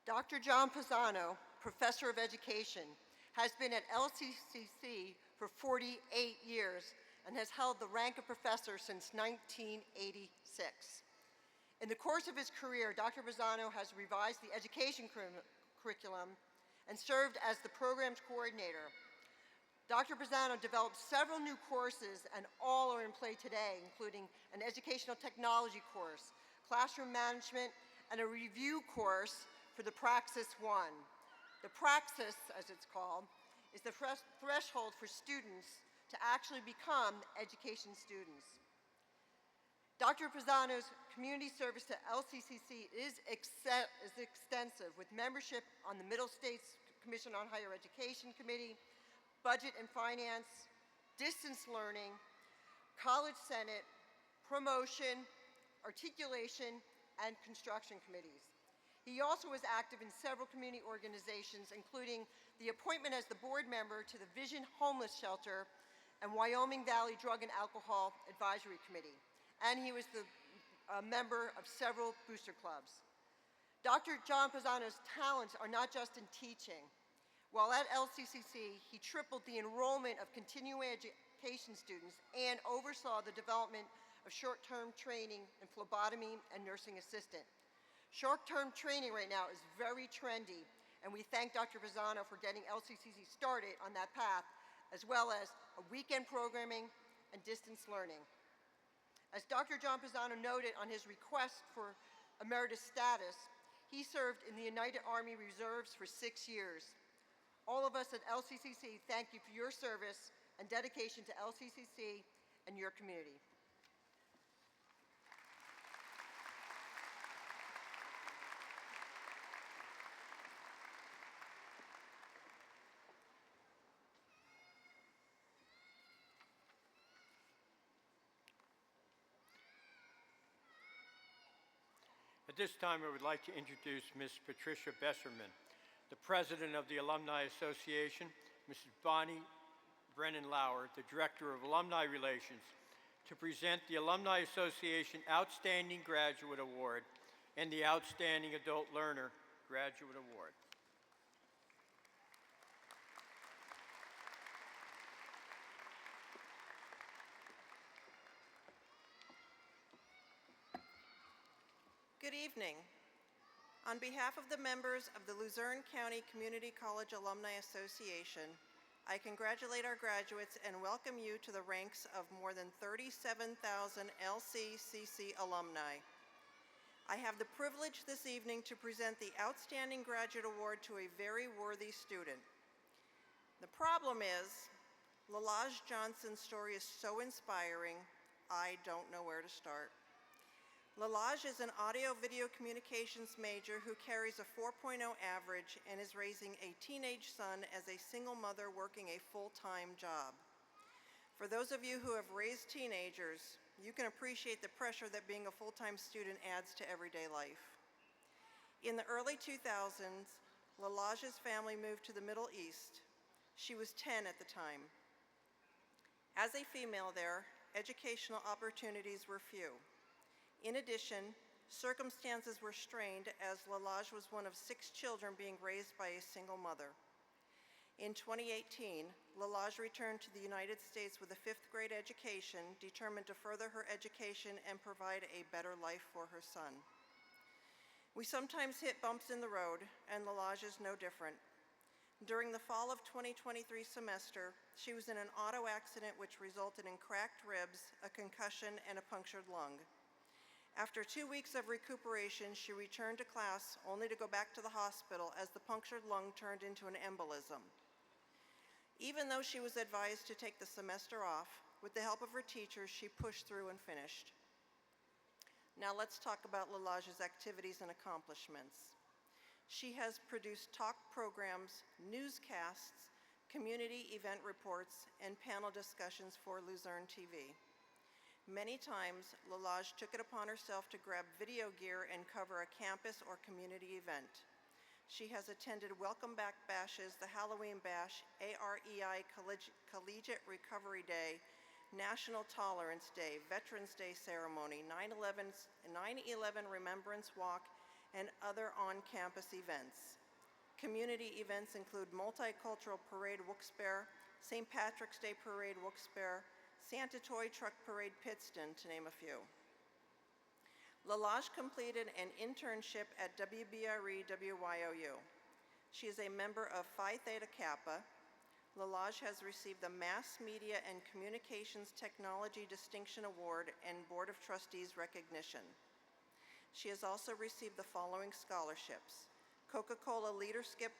Dr. John Pisano, Professor of Education, has been at LCCC for 48 years and has held the rank of professor since 1986. In the course of his career, Dr. Pisano has revised the education curriculum and served as the program's coordinator. Dr. Pisano developed several new courses, and all are in play today, including an educational technology course, classroom management, and a review course for the Praxis 1. The Praxis, as it's called, is the threshold for students to actually become education students. Dr. Pisano's community service to LCCC is extensive, with membership on the Middle States Commission on Higher Education Committee, Budget and Finance, Distance Learning, College Senate, Promotion, Articulation, and Construction Committees. He also is active in several community organizations, including the appointment as the board member to the Vision Homeless Shelter and Wyoming Valley Drug and Alcohol Advisory Committee. And he was a member of several booster clubs. Dr. John Pisano's talents are not just in teaching. While at LCCC, he tripled the enrollment of continuing education students and oversaw the development of short-term training in phlebotomy and nursing assistant. Short-term training right now is very trendy, and we thank Dr. Pisano for getting LCCC started on that path, as well as a weekend programming and distance learning. As Dr. John Pisano noted on his request for emeritus status, he served in the United Army Reserves for 6 years. All of us at LCCC thank you for your service and dedication to LCCC and your community. At this time, I would like to introduce Ms. Patricia Besserman, the President of the Alumni Association, Mrs. Bonnie Brennan-Lauer, the Director of Alumni Relations, to present the Alumni Association Outstanding Graduate Award and the Outstanding Adult Learner Graduate Award. Good evening. On behalf of the members of the Luzerne County Community College Alumni Association, I congratulate our graduates and welcome you to the ranks of more than 37,000 LCCC alumni. I have the privilege this evening to present the Outstanding Graduate Award to a very worthy student. The problem is, Lalage Johnson's story is so inspiring, I don't know where to start. Lalage is an audio-video communications major who carries a 4.0 average and is raising a teenage son as a single mother working a full-time job. For those of you who have raised teenagers, you can appreciate the pressure that being a full-time student adds to everyday life. In the early 2000s, Lalage's family moved to the Middle East. She was 10 at the time. As a female there, educational opportunities were few. In addition, circumstances were strained as Lalage was one of 6 children being raised by a single mother. In 2018, Lalage returned to the United States with a 5th grade education, determined to further her education and provide a better life for her son. We sometimes hit bumps in the road, and Lalage is no different. During the fall of 2023 semester, she was in an auto accident which resulted in cracked ribs, a concussion, and a punctured lung. After 2 weeks of recuperation, she returned to class only to go back to the hospital as the punctured lung turned into an embolism. Even though she was advised to take the semester off, with the help of her teachers, she pushed through and finished. Now let's talk about Lalage's activities and accomplishments. She has produced talk programs, newscasts, community event reports, and panel discussions for Luzerne TV. Many times, Lalage took it upon herself to grab video gear and cover a campus or community event. She has attended Welcome Back Bashes, the Halloween Bash, AREI Collegiate Recovery Day, National Tolerance Day, Veterans Day Ceremony, 9/11 Remembrance Walk, and other on-campus events. Community events include Multicultural Parade Wilkes-Barre, St. Patrick's Day Parade Wilkes-Barre, Santa Toy Truck Parade Pittston, to name a few. Lalage completed an internship at WBRE WYOU. She is a member of Phi Theta Kappa. Lalage has received the Mass Media and Communications Technology Distinction Award and Board of Trustees recognition. She has also received the following scholarships: Coca-Cola Leadership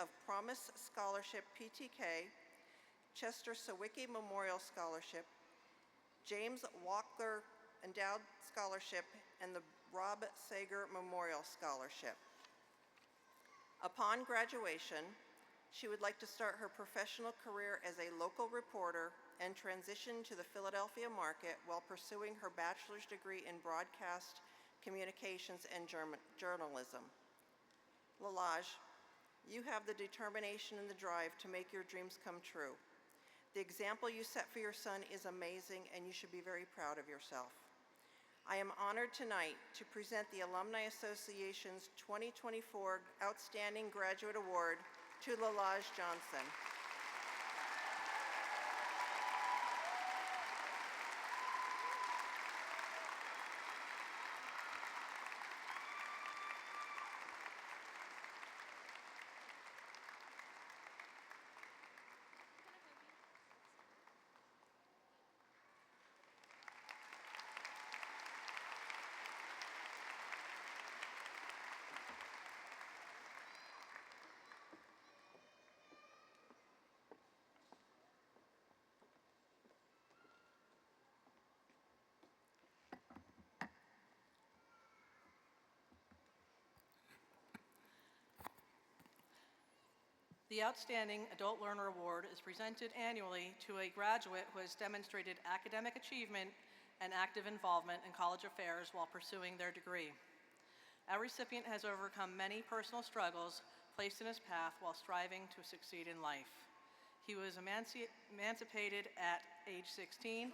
of Promise Scholarship, PTK, Chester Sawicki Memorial Scholarship, James Walker Endowed Scholarship, and the Rob Sager Memorial Scholarship. Upon graduation, she would like to start her professional career as a local reporter and transition to the Philadelphia market while pursuing her bachelor's degree in broadcast communications and journalism. Lalage, you have the determination and the drive to make your dreams come true. The example you set for your son is amazing, and you should be very proud of yourself. I am honored tonight to present the Alumni Association's 2024 Outstanding Graduate Award to Lalage Johnson. The Outstanding Adult Learner Award is presented annually to a graduate who has demonstrated academic achievement and active involvement in college affairs while pursuing their degree. Our recipient has overcome many personal struggles placed in his path while striving to succeed in life. He was emancipated at age 16,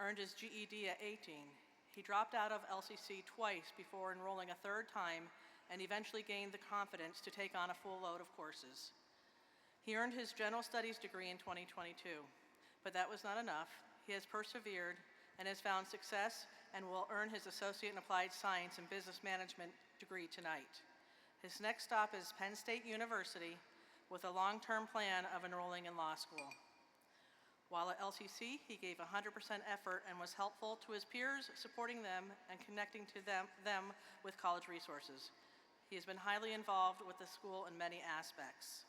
earned his GED at 18. He dropped out of LCC twice before enrolling a third time and eventually gained the confidence to take on a full load of courses. He earned his General Studies degree in 2022, but that was not enough. He has persevered and has found success and will earn his Associate in Applied Science and Business Management degree tonight. His next stop is Penn State University with a long-term plan of enrolling in law school. While at LCC, he gave 100% effort and was helpful to his peers, supporting them and connecting to them with college resources. He has been highly involved with the school in many aspects.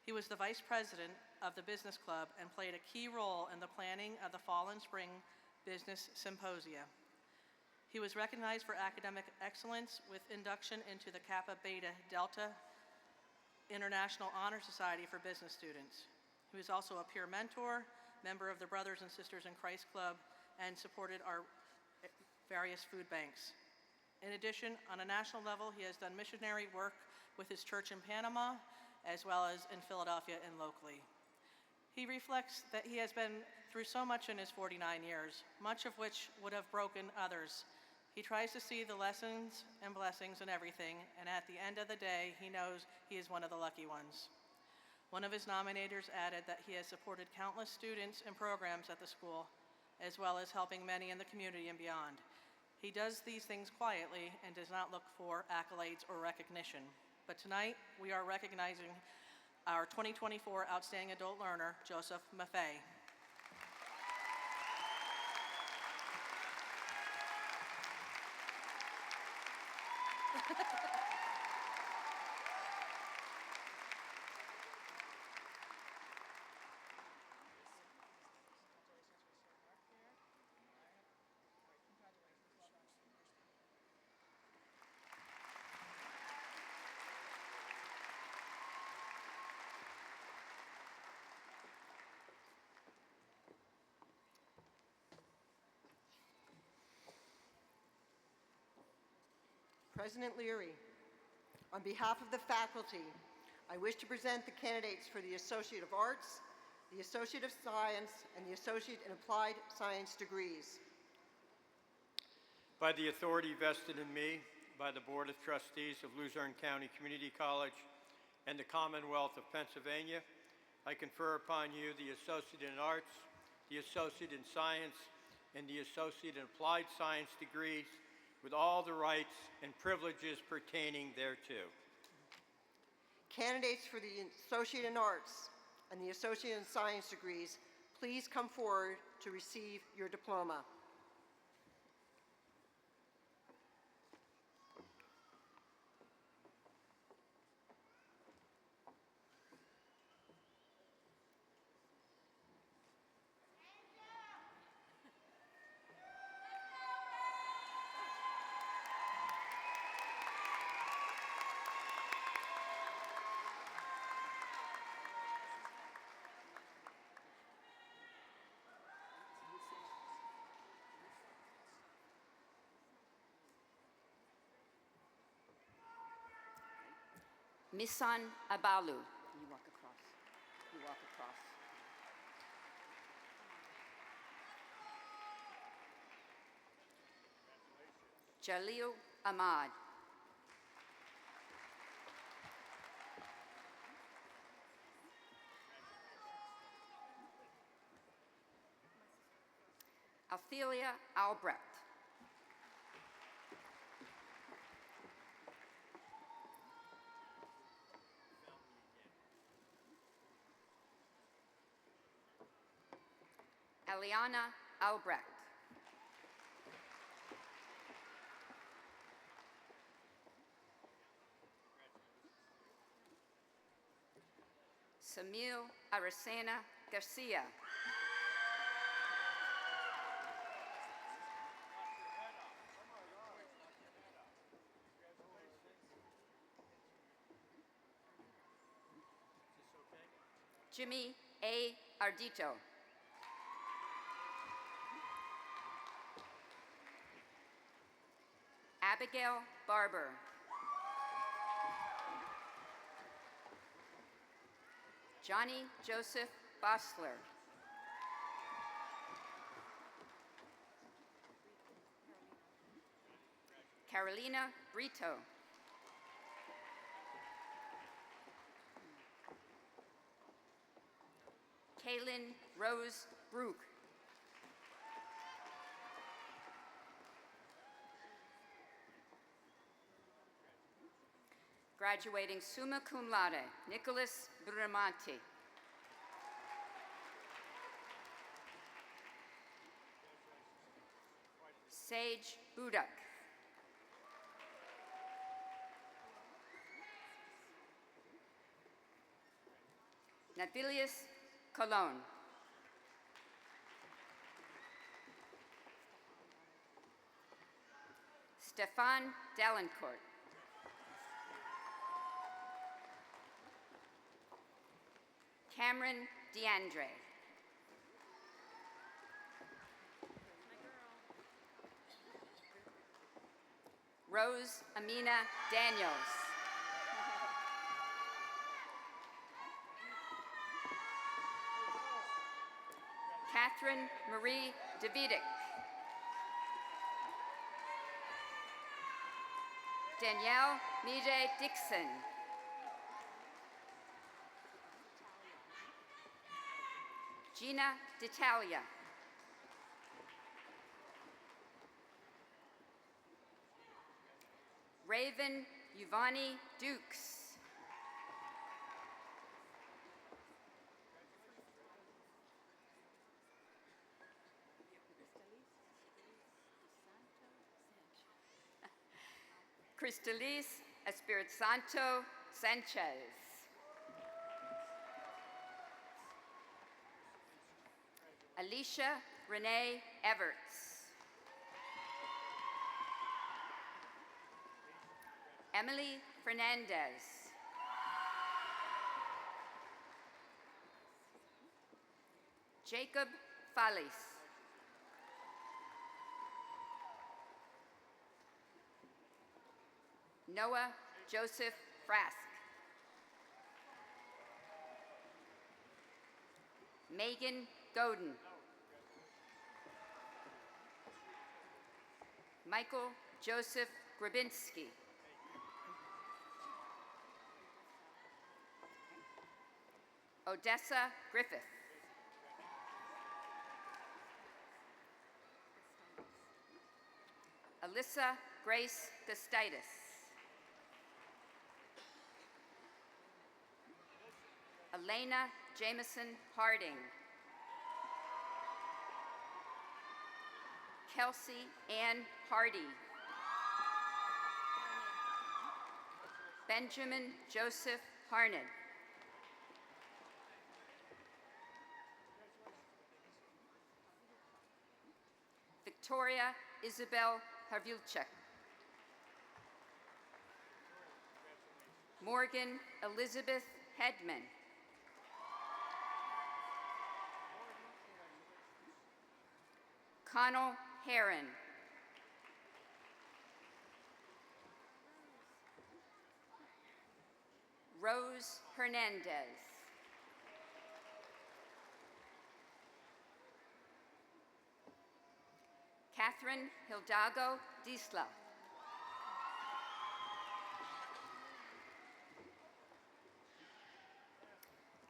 He was the vice president of the business club and played a key role in the planning of the fall and spring business symposia. He was recognized for academic excellence with induction into the Kappa Beta Delta International Honor Society for Business Students. He was also a peer mentor, member of the Brothers and Sisters in Christ Club, and supported our various food banks. In addition, on a national level, he has done missionary work with his church in Panama, as well as in Philadelphia and locally. He reflects that he has been through so much in his 49 years, much of which would have broken others. He tries to see the lessons and blessings in everything, and at the end of the day, he knows he is one of the lucky ones. One of his nominators added that he has supported countless students and programs at the school, as well as helping many in the community and beyond. He does these things quietly and does not look for accolades or recognition. But tonight, we are recognizing our 2024 Outstanding Adult Learner, Joseph Maffei. President Leary, on behalf of the faculty, I wish to present the candidates for the Associate of Arts, the Associate of Science, and the Associate in Applied Science degrees. By the authority vested in me by the Board of Trustees of Luzerne County Community College and the Commonwealth of Pennsylvania, I confer upon you the Associate in Arts, the Associate in Science, and the Associate in Applied Science degrees with all the rights and privileges pertaining thereto. Candidates for the Associate in Arts and the Associate in Science degrees, please come forward to receive your diploma. Misan Abalu. You walk across. You walk across. Jalil Ahmad. Ophelia Albrecht. Eliana Albrecht. Samil Aracena Garcia. Jimmy A. Ardito. Abigail Barber. Johnny Joseph Bosler. Carolina Brito. Kaylin Rose Brook. Graduating summa cum laude, Nicholas Bramanti. Sage Budak. Navilius Colon. Stefan Dalencourt. Cameron DeAndre. Rose Amina Daniels. Catherine Marie Davidic. Danielle Mide Dixon. Gina D'Italia. Raven Yvonne Dukes. Cristaliz Espiritu Santo Sanchez. Alicia Renee Everts. Emily Fernandez. Jacob Fallis. Noah Joseph Frask. Megan Godin. Michael Joseph Grabinski. Odessa Griffith. Alyssa Grace Gustitis. Elena Jameson Harding. Kelsey Ann Hardy. Benjamin Joseph Harned. Victoria Isabel Harvulchek. Morgan Elizabeth Hedman. Connell Heron. Rose Hernandez. Catherine Hidalgo Disla.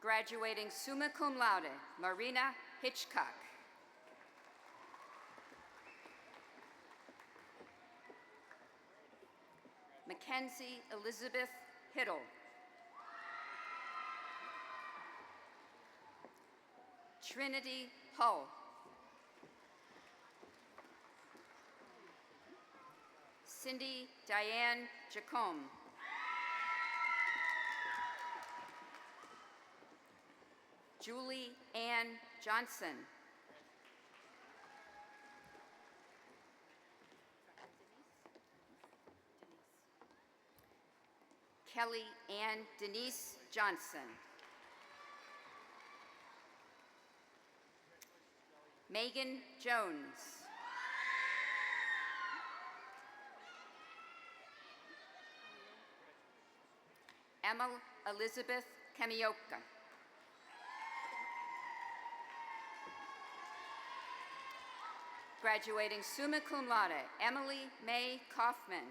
Graduating summa cum laude, Marina Hitchcock. Mackenzie Elizabeth Hiddle. Trinity Hull. Cindy Diane Jacome. Julie Ann Johnson. Kelly Ann Denise Johnson. Megan Jones. Emma Elizabeth Kamioka. Graduating summa cum laude, Emily May Kaufman.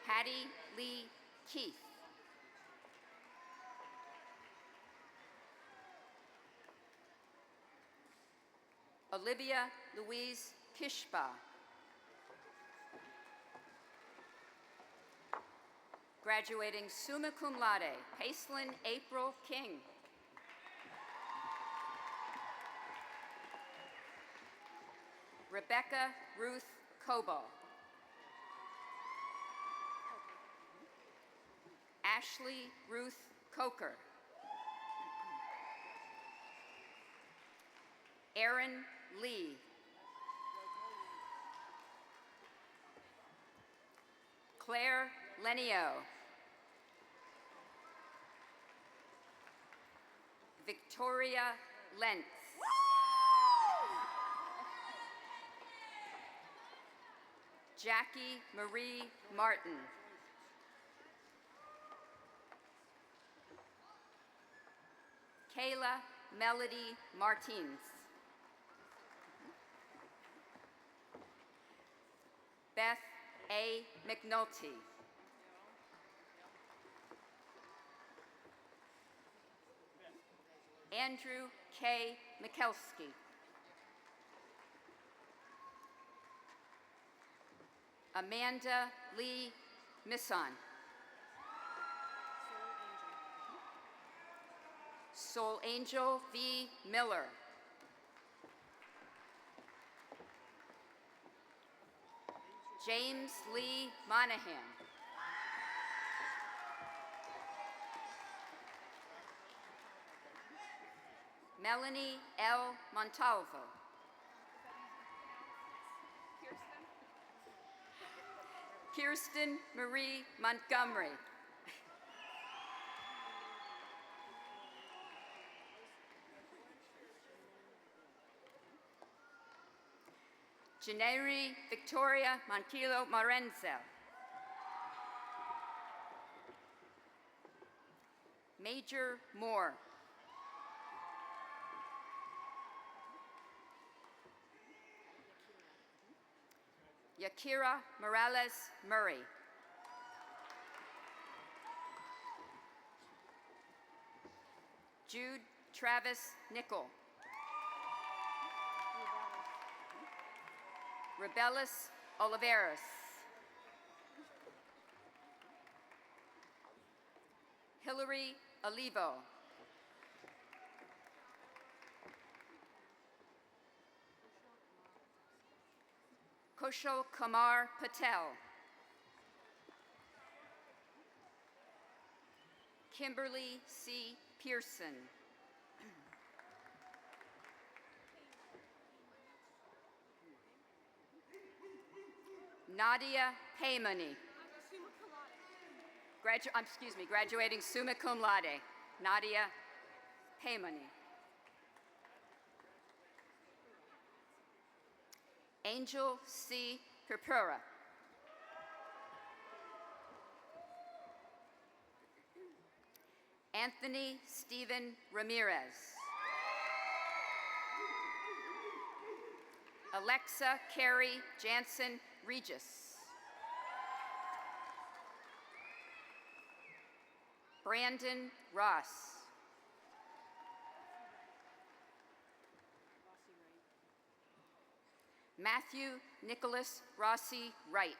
Hattie Lee Keith. Olivia Louise Kishba. Graduating summa cum laude, Paislin April King. Rebecca Ruth Cobo. Ashley Ruth Coker. Erin Lee. Claire Lenio. Victoria Lentz. Jackie Marie Martin. Kayla Melody Martins. Beth A. McNulty. Andrew K. Mikelski. Amanda Lee Misson. Soul Angel V. Miller. James Lee Monahan. Melanie L. Montalvo. Kirsten Marie Montgomery. Janeri Victoria Monquillo Morenzel. Major Moore. Yakira Morales Murray. Jude Travis Nickel. Rebellis Oliveras. Hillary Olivo. Kushal Kumar Patel. Kimberly C. Pearson. Nadia Paymani. Graduating summa cum laude. Nadia Paymani. Angel C. Purpura. Anthony Stephen Ramirez. Alexa Carrie Jansen Regis. Brandon Ross. Matthew Nicholas Rossi Wright.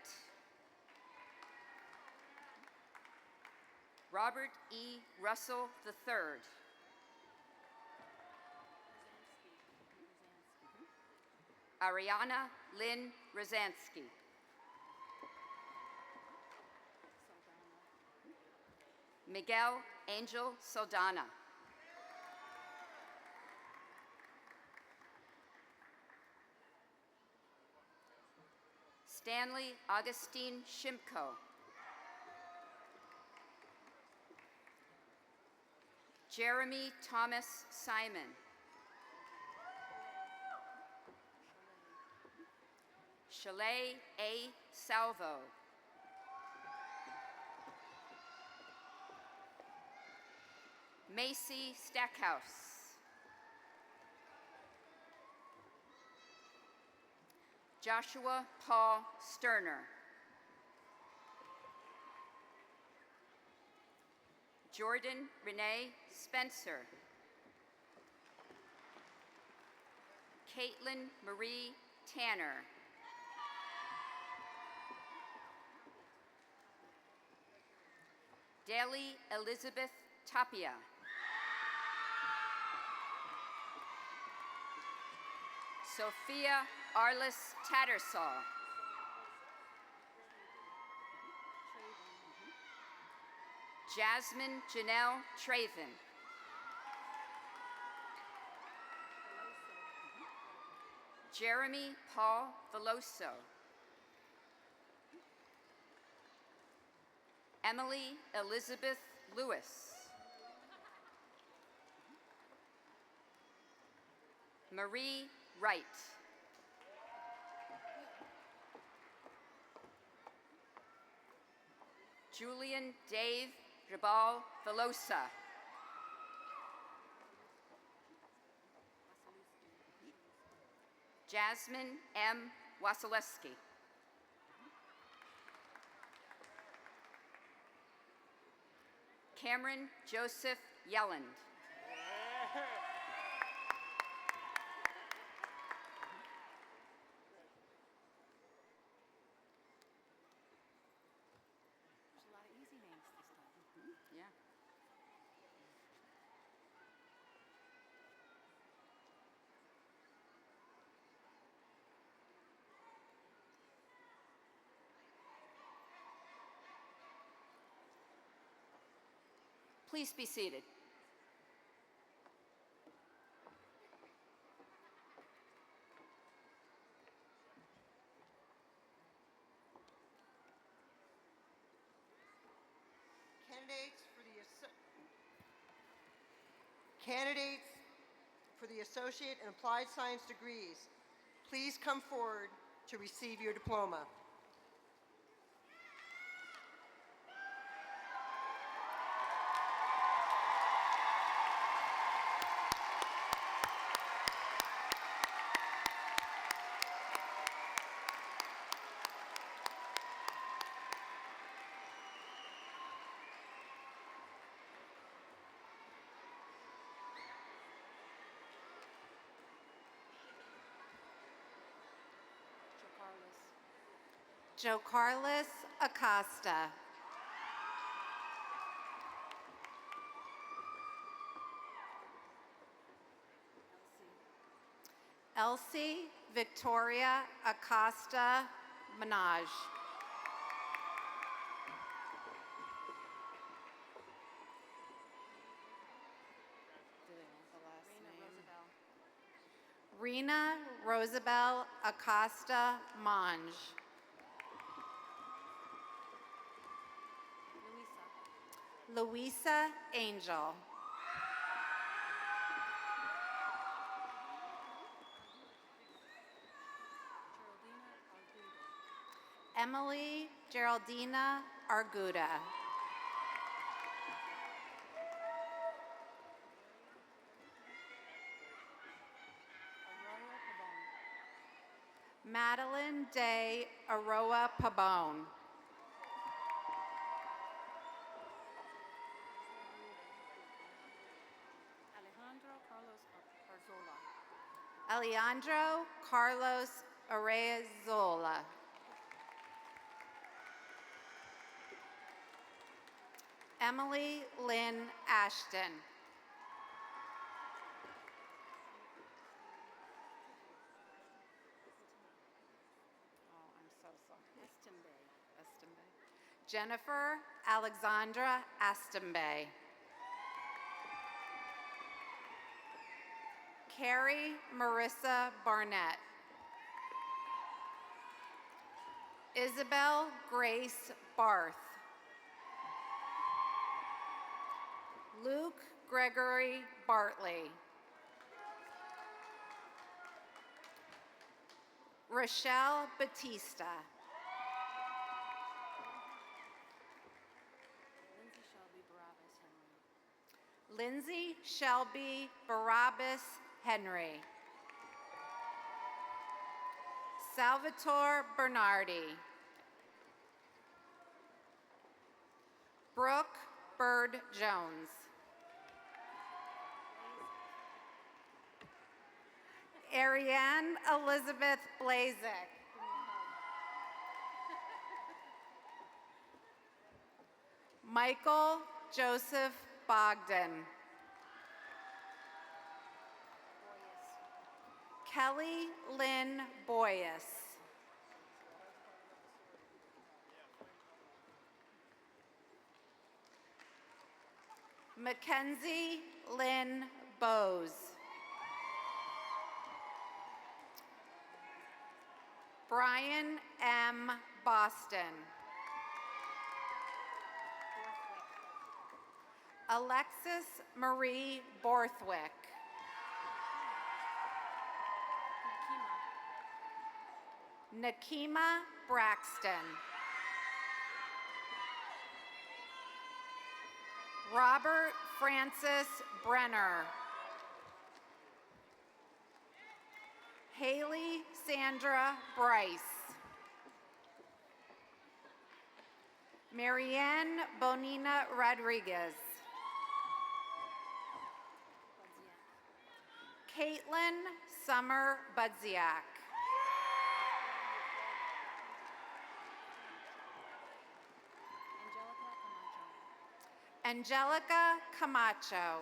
Robert E. Russell III. Ariana Lynn Rosansky. Miguel Angel Saldana. Stanley Augustine Shimko. Jeremy Thomas Simon. Chalet A. Salvo. Macy Stackhouse. Joshua Paul Sterner. Jordan Renee Spencer. Caitlin Marie Tanner. Daly Elizabeth Tapia. Sophia Arlis Tattersall. Jasmine Janelle Traven. Jeremy Paul Veloso. Emily Elizabeth Lewis. Marie Wright. Julian Dave Jabal Velosa. Jasmine M. Wasilewski. Cameron Joseph Yelland. There's a lot of easy names this time. Yeah. Please be seated. Candidates for the Associate and Applied Science degrees, please come forward to receive your diploma. Joe Carlos Acosta. Elsie Victoria Acosta Minaj. Rena Rosabel Acosta Monge. Louisa Angel. Emily Geraldina Arguda. Madeline Day Aroa Pabon. Alejandro Carlos Arezola. Emily Lynn Ashton. Jennifer Alexandra Astombe. Carrie Marissa Barnett. Isabel Grace Barth. Luke Gregory Bartley. Rochelle Batista. Lindsay Shelby Barabbas Henry. Salvatore Bernardi. Brooke Bird Jones. Ariane Elizabeth Blazek. Michael Joseph Bogdan. Kelly Lynn Boyes. Mackenzie Lynn Bowes. Brian M. Boston. Alexis Marie Borthwick. Nakima Braxton. Robert Francis Brenner. Haley Sandra Bryce. Marianne Bonina Rodriguez. Caitlin Summer Budziak. Angelica Camacho.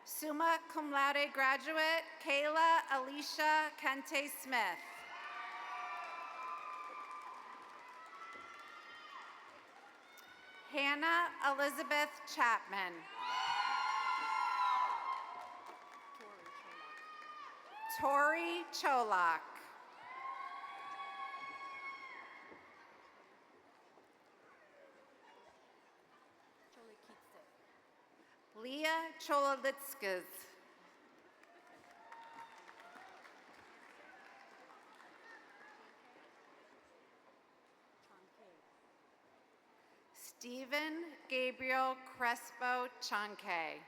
Summa cum laude graduate, Kayla Alicia Kente Smith. Hannah Elizabeth Chapman. Tori Cholak. Leah Chololitskas. Stephen Gabriel Crespo Chankay.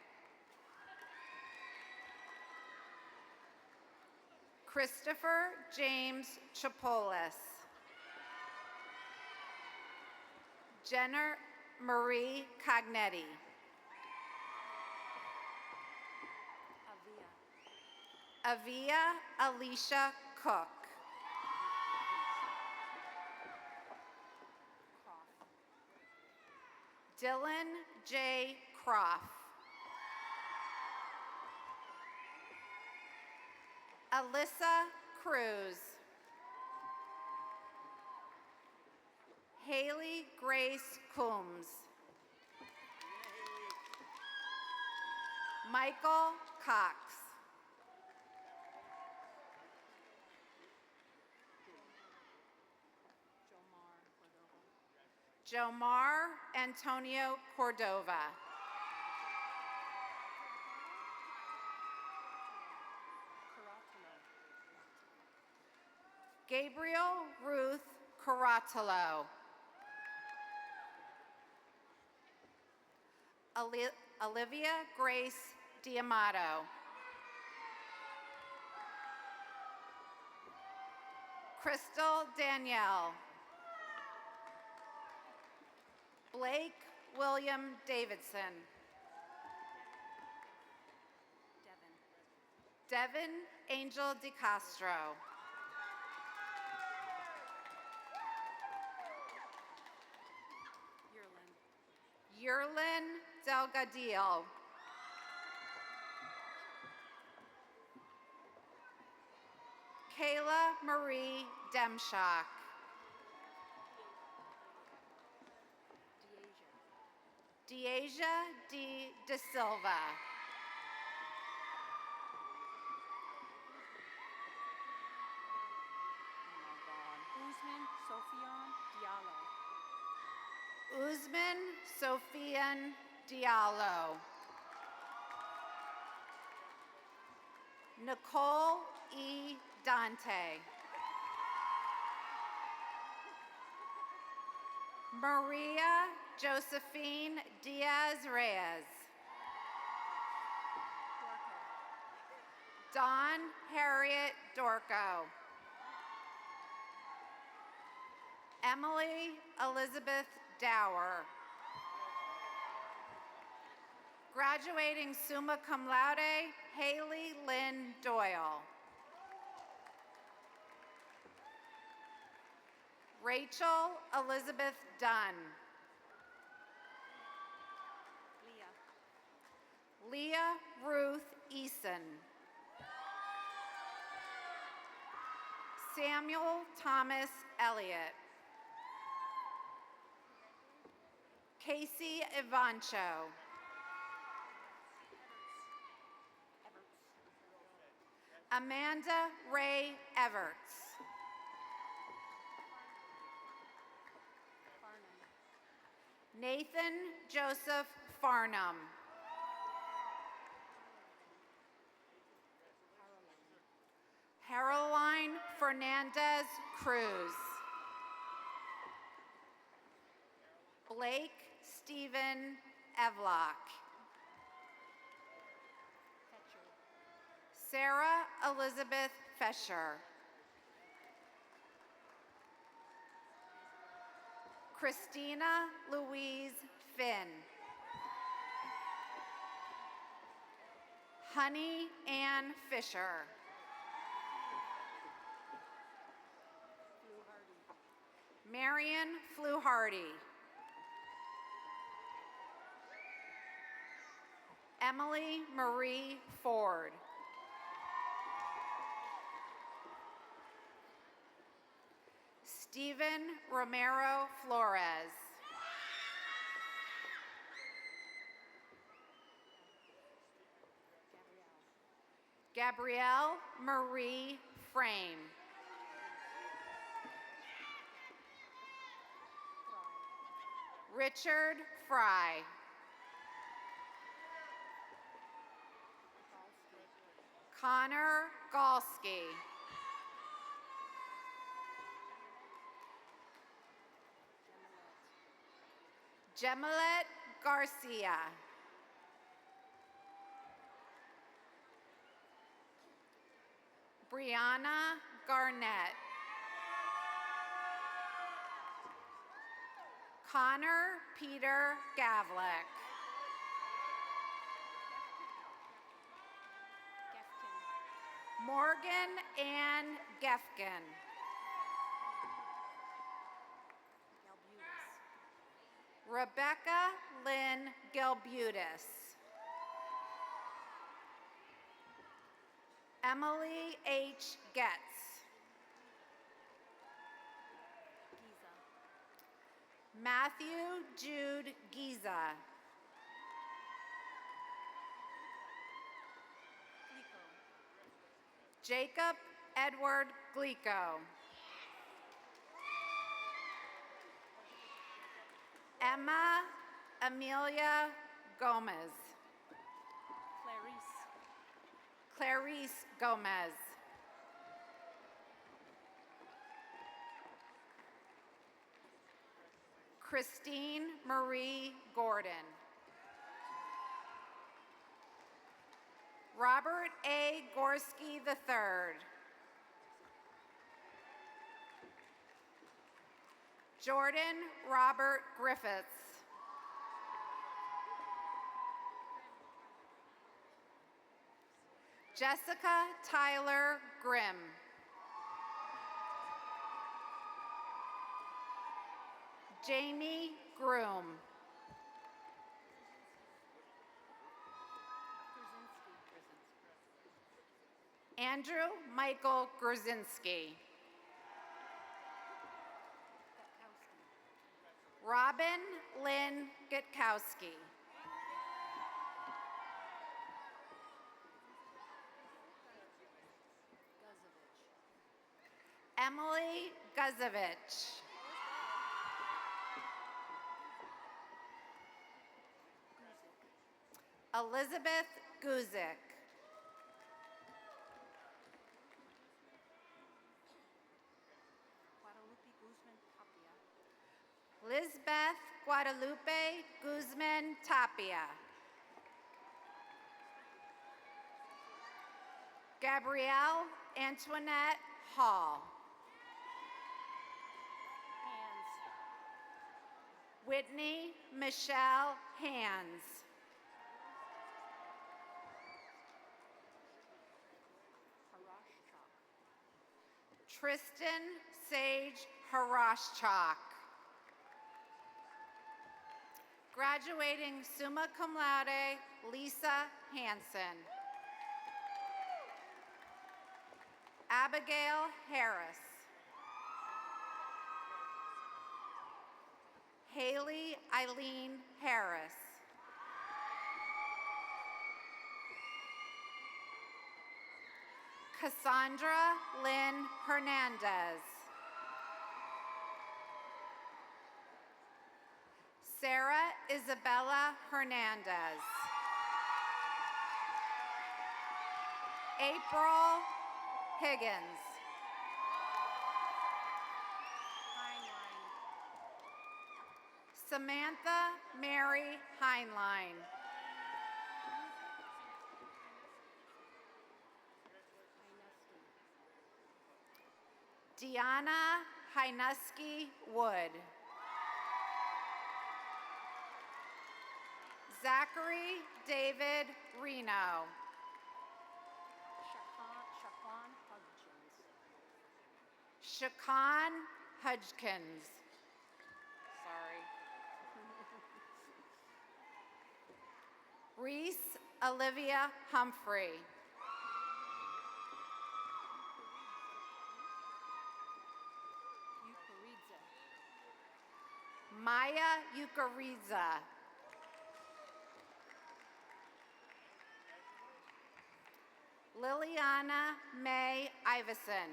Christopher James Chapolis. Jenner Marie Cognetti. Avia Alicia Cook. Dylan J. Croft. Alyssa Cruz. Haley Grace Coombs. Michael Cox. Jomar Antonio Cordova. Gabriel Ruth Caratalo. Olivia Grace Diamato. Crystal Danielle. Blake William Davidson. Devin Angel DiCastro. Yerlin Delgadillo. Kayla Marie Demshock. Deasia D. De Silva. Usman Sofian Diallo. Nicole E. Dante. Maria Josephine Diaz Reyes. Dawn Harriet Dorco. Emily Elizabeth Dower. Graduating summa cum laude, Haley Lynn Doyle. Rachel Elizabeth Dunn. Leah Ruth Eason. Samuel Thomas Elliott. Casey Ivancho. Amanda Ray Everts. Nathan Joseph Farnham. Caroline Fernandez Cruz. Blake Stephen Evlock. Sarah Elizabeth Fesher. Christina Louise Finn. Honey Ann Fisher. Marion Fluharty. Emily Marie Ford. Stephen Romero Flores. Gabrielle Marie Frame. Richard Fry. Connor Galski. Gemalet Garcia. Brianna Garnett. Connor Peter Gavlik. Morgan Ann Gefkin. Rebecca Lynn Gelbutis. Emily H. Getz. Matthew Jude Giza. Jacob Edward Glico. Emma Amelia Gomez. Clarice Gomez. Christine Marie Gordon. Robert A. Gorski III. Jordan Robert Griffiths. Jessica Tyler Grimm. Jamie Groom. Andrew Michael Grzinski. Robin Lynn Gutkowski. Emily Guzovich. Elizabeth Guzik. Lizbeth Guadalupe Guzman Tapia. Gabrielle Antoinette Hall. Whitney Michelle Hands. Tristan Sage Harashchak. Graduating summa cum laude, Lisa Hansen. Abigail Harris. Haley Eileen Harris. Cassandra Lynn Hernandez. Sarah Isabella Hernandez. April Higgins. Samantha Mary Heinlein. Deanna Heinuski Wood. Zachary David Reno. Shaquan Hudgkins. Sorry. Reese Olivia Humphrey. Maya Ukariza. Liliana May Iverson.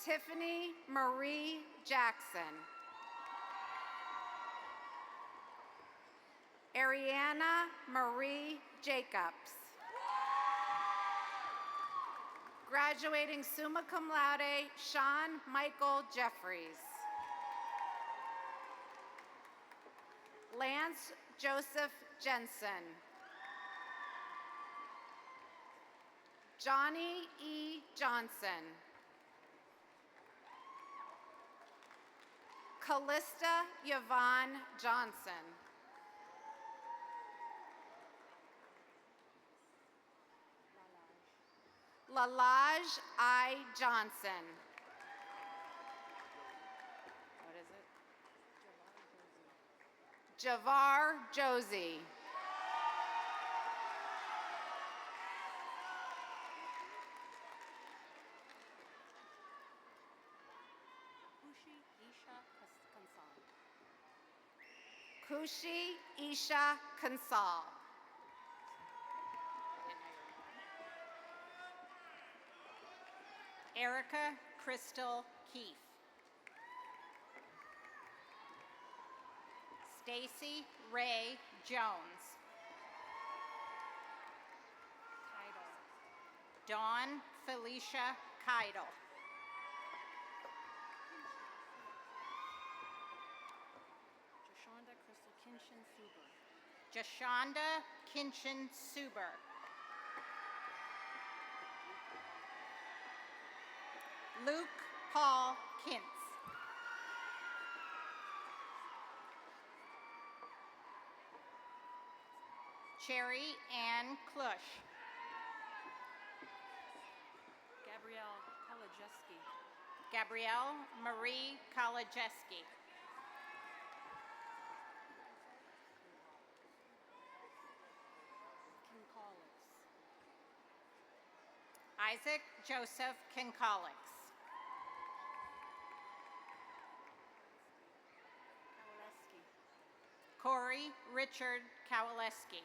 Tiffany Marie Jackson. Ariana Marie Jacobs. Graduating summa cum laude, Sean Michael Jeffries. Lance Joseph Jensen. Johnny E. Johnson. Callista Yvonne Johnson. Lalaj I. Johnson. What is it? Javar Josie. Kushi Isha Kansal. Erica Crystal Keefe. Stacy Ray Jones. Dawn Felicia Keidel. Jashonda Crystal Kinchin Suber. Jashonda Kinchin Suber. Luke Paul Kintz. Cherry Ann Klush. Gabrielle Kolodziewski. Gabrielle Marie Kolodziewski. Isaac Joseph Kincolix. Corey Richard Kowaleski.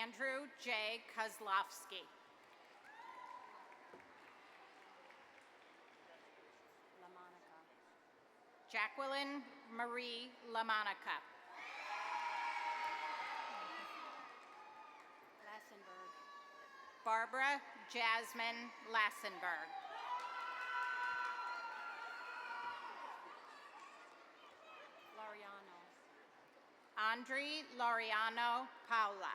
Andrew J. Kozlowski. Jacqueline Marie LaMonica. Lassenberg. Barbara Jasmine Lassenberg. Laureano. Andre Laureano Paula.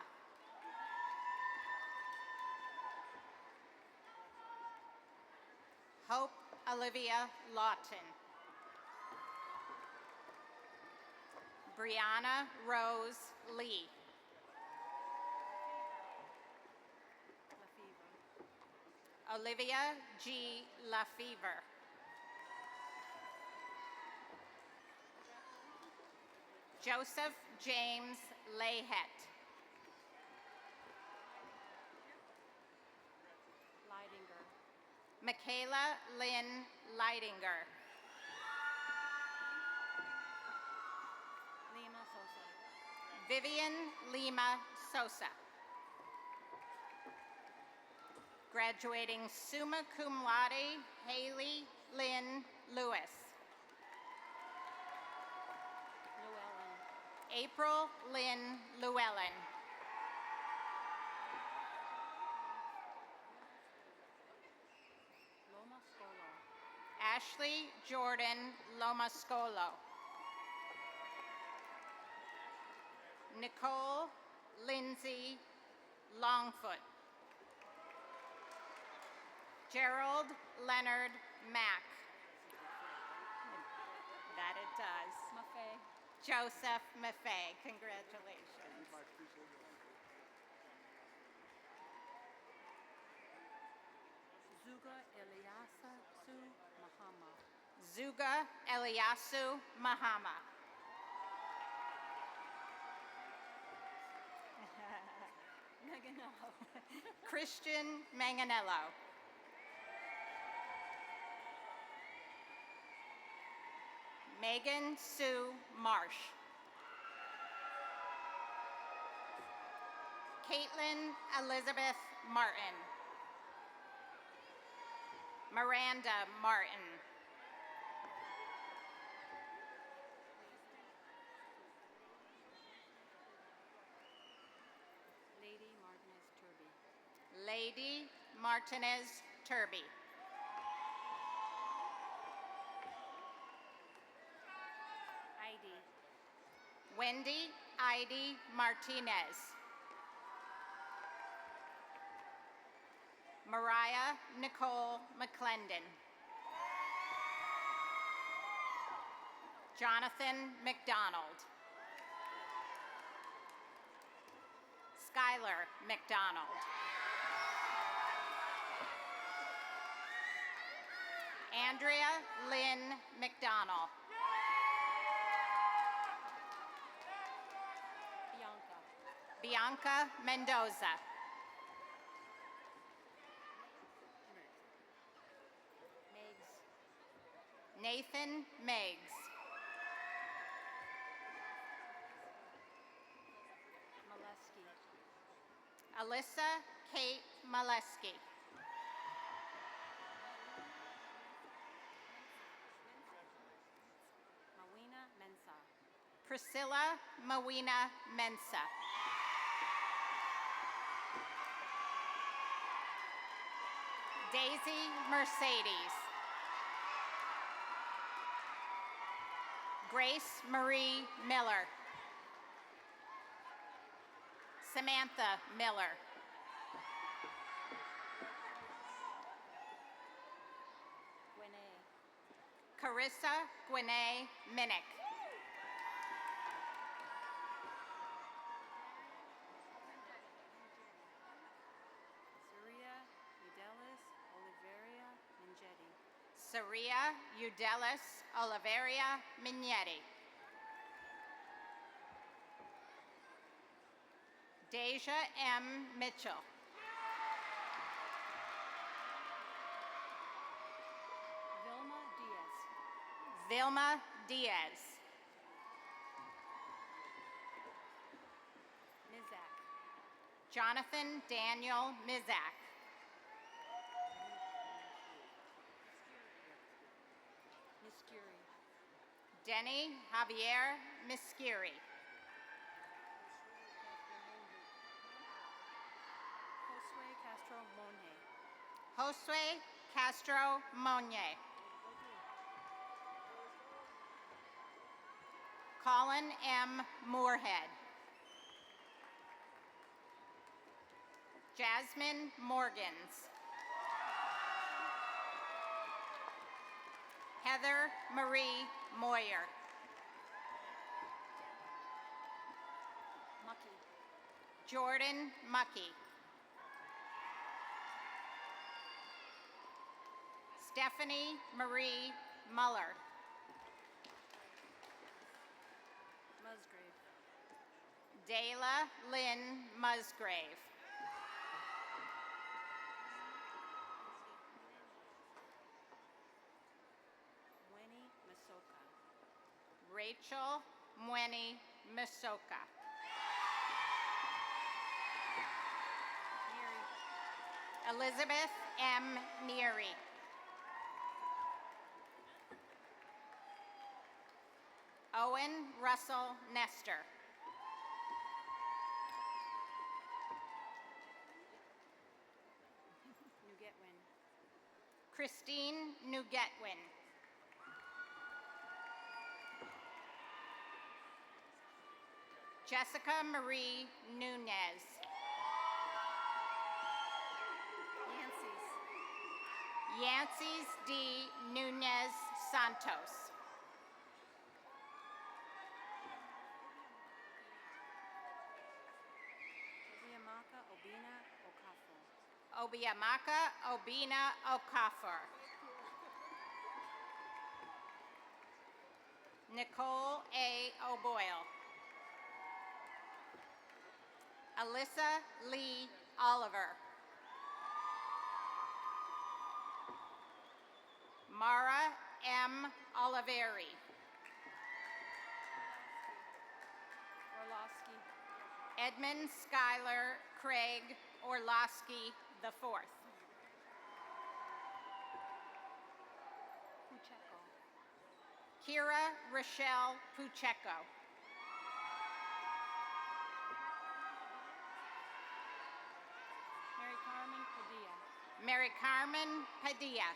Hope Olivia Lawton. Brianna Rose Lee. Olivia G. LaFever. Joseph James Layhet. Leidinger. Michaela Lynn Leidinger. Lima Sosa. Vivian Lima Sosa. Graduating summa cum laude, Haley Lynn Lewis. Llewellyn. April Lynn Llewellyn. Lomascolo. Ashley Jordan Lomascolo. Nicole Lindsay Longfoot. Gerald Leonard Mack. That it does. Maffei. Joseph Maffei. Congratulations. Zuga Eliasu Mahama. Zuga Eliasu Mahama. Manganello. Christian Manganello. Megan Sue Marsh. Caitlin Elizabeth Martin. Miranda Martin. Lady Martinez Turby. Lady Martinez Turby. Wendy Heidi Martinez. Mariah Nicole McClendon. Jonathan McDonald. Skylar McDonald. Andrea Lynn McDonald. Bianca Mendoza. Nathan Meggs. Alyssa Kate Molesky. Priscilla Mawina Mensa. Daisy Mercedes. Grace Marie Miller. Samantha Miller. Carissa Gwinnett Minnick. Saria Udelis Oliveria Mignetti. Deja M. Mitchell. Vilma Diaz. Jonathan Daniel Mizak. Denny Javier Miskiri. Josue Castro Monye. Colin M. Moorhead. Jasmine Morgans. Heather Marie Moyer. Jordan Mucky. Stephanie Marie Muller. Dayla Lynn Musgrave. Rachel Mweni Misoka. Elizabeth M. Neary. Owen Russell Nestor. Christine Nugetwin. Jessica Marie Nunez. Yancey's D. Nunez Santos. Obiamaka Obina Okafor. Nicole A. O'Boyle. Alyssa Lee Oliver. Mara M. Oliveri. Edmund Schuyler Craig Orlowski IV. Kira Rochelle Pucheco. Mary Carmen Padilla.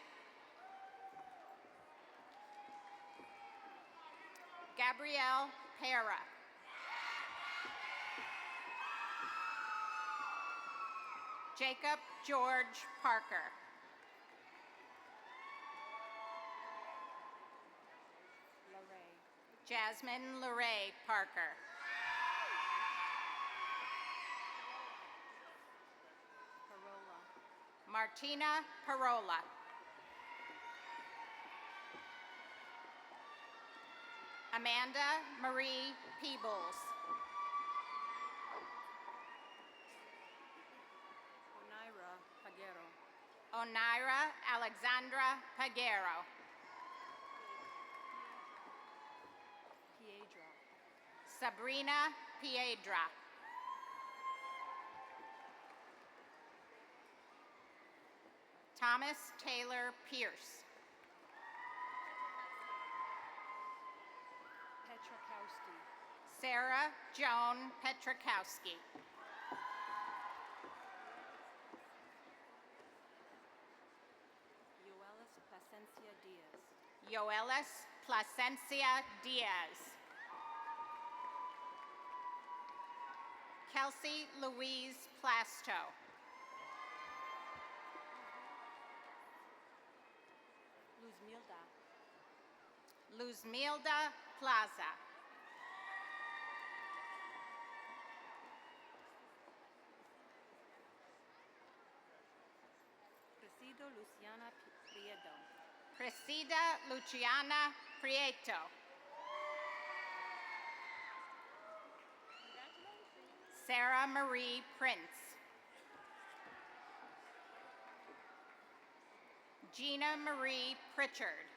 Gabrielle Pera. Jacob George Parker. Jasmine Lorraine Parker. Martina Parola. Amanda Marie Peebles. Onaira Paguero. Onaira Alexandra Paguero. Piedra. Sabrina Piedra. Thomas Taylor Pierce. Petrakowski. Sarah Joan Petrakowski. Yoelis Placencia Diaz. Yoelis Placencia Diaz. Kelsey Louise Plasto. Luzmilda Plaza. Presido Luciana Prieto. Presida Luciana Prieto. Sarah Marie Prince. Gina Marie Pritchard.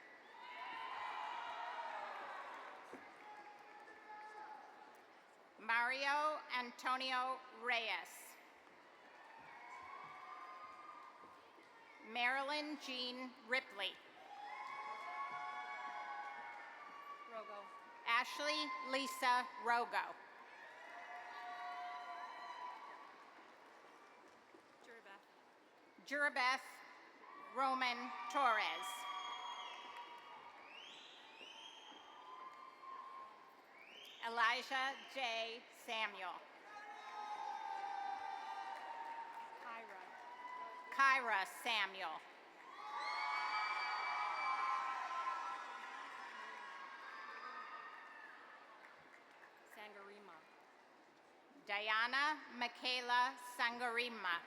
Mario Antonio Reyes. Marilyn Jean Ripley. Rogo. Ashley Lisa Rogo. Jurabeth Roman Torres. Elijah J. Samuel. Kyra Samuel. Sangarima. Diana Michaela Sangarima.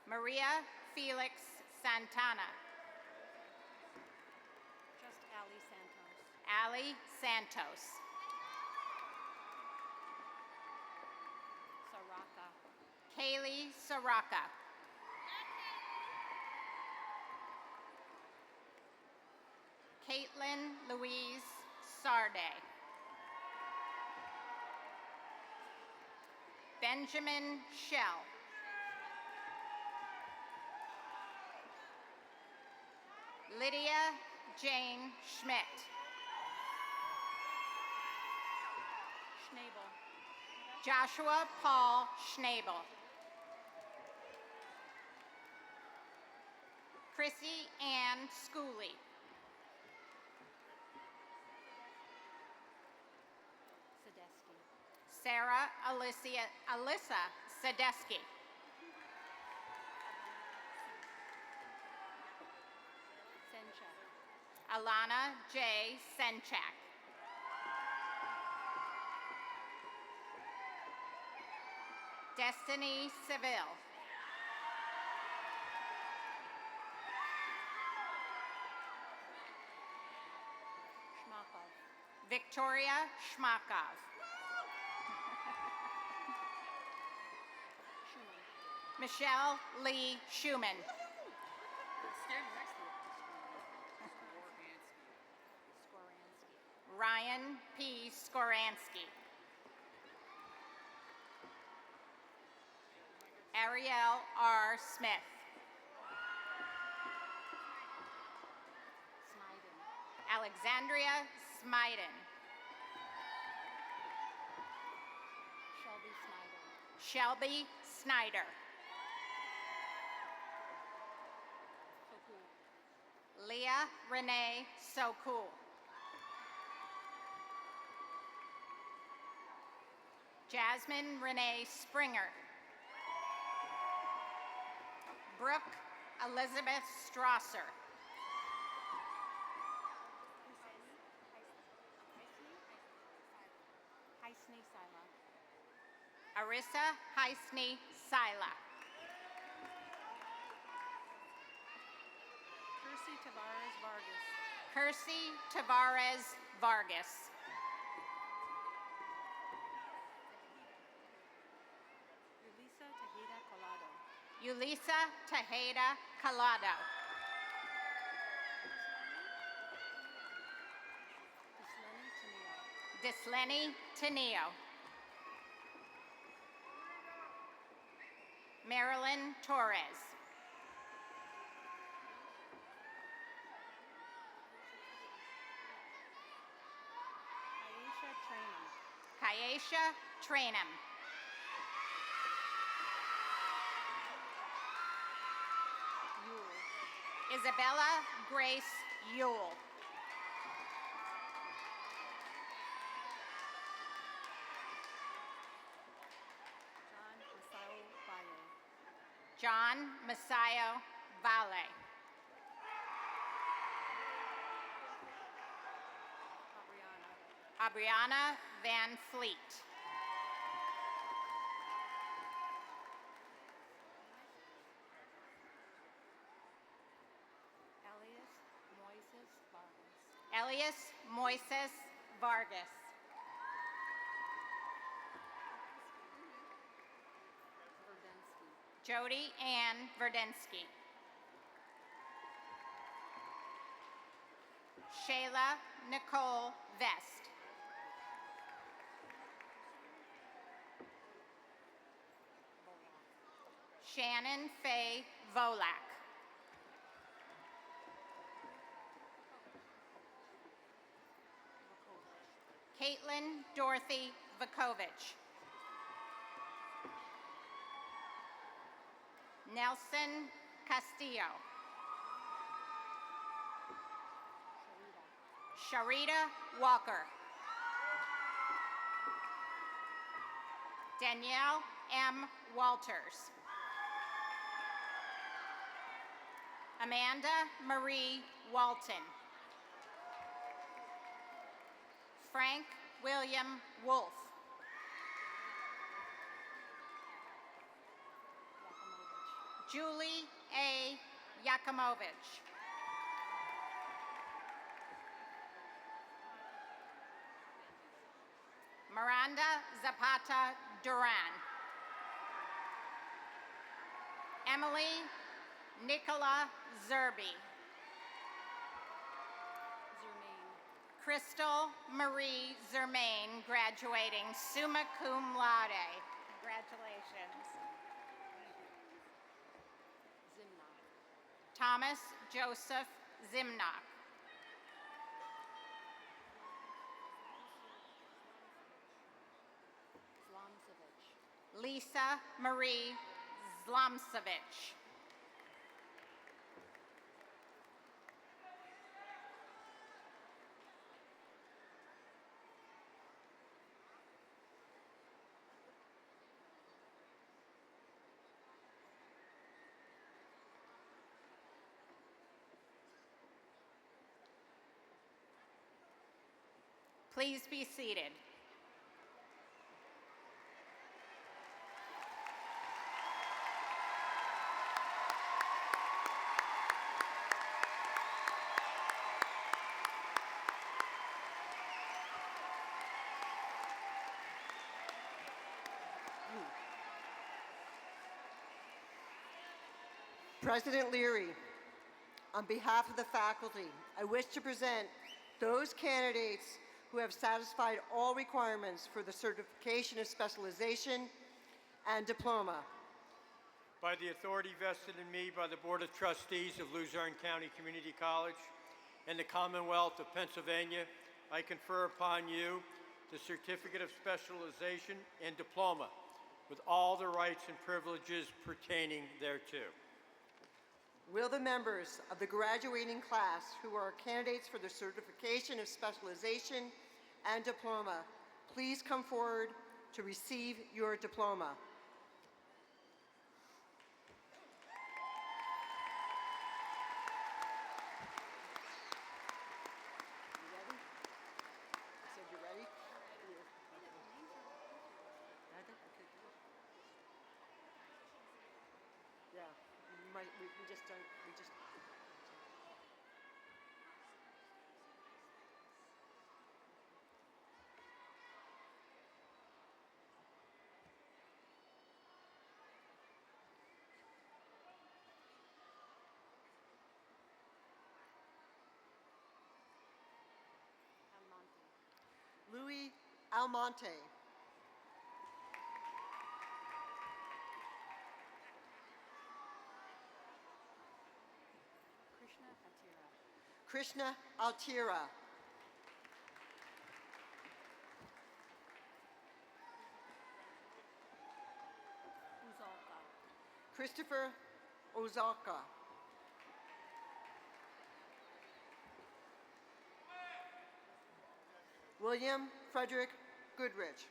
Maria Felix Santana. Just Ali Santos. Ali Santos. Saraka. Kaylee Saraka. Caitlin Louise Sarde. Benjamin Shell. Lydia Jane Schmidt. Schnabel. Joshua Paul Schnabel. Chrissy Ann Schooley. Sadesky. Sarah Alyssa Sadesky. Senchak. Alana J. Senchak. Destiny Seville. Shmakov. Victoria Shmakov. Schumann. Michelle Lee Schumann. Skoransky. Ryan P. Skoransky. Ariel R. Smith. Smyden. Alexandria Smyden. Shelby Snyder. Shelby Snyder. Sokul. Leah Renee Sokul. Jasmine Renee Springer. Brooke Elizabeth Strasser. Heisney Sila. Arissa Heisney Sila. Percy Tavares Vargas. Percy Tavares Vargas. Yulisa Tejeda Colado. Yulisa Tejeda Collado. Disleni Teneo. Marilyn Torres. Aisha Trainum. Kaisha Trainum. Yule. Isabella Grace Yule. John Masayo Valle. John Masayo Vale. Abriana Van Fleet. Elias Moises Vargas. Jody Ann Verdensky. Shayla Nicole Vest. Shannon Faye Volak. Caitlin Dorothy Vukovich. Nelson Castillo. Sharita Walker. Danielle M. Walters. Amanda Marie Walton. Frank William Wolf. Julie A. Yakimovich. Miranda Zapata Duran. Emily Nicola Zerby. Crystal Marie Zermain, graduating summa cum laude. Congratulations. Thomas Joseph Zimnock. Lisa Marie Zlomsevich. Please be seated. President Leary, on behalf of the faculty, I wish to present those candidates who have satisfied all requirements for the certification of specialization and diploma. By the authority vested in me by the Board of Trustees of Luzerne County Community College and the Commonwealth of Pennsylvania, I confer upon you the Certificate of Specialization and Diploma with all the rights and privileges pertaining thereto. Will the members of the graduating class who are candidates for the certification of specialization and diploma please come forward to receive your diploma? just don't, we just. Louis Almonte. Krishna Altira. Christopher Ozalka. William Frederick Goodrich.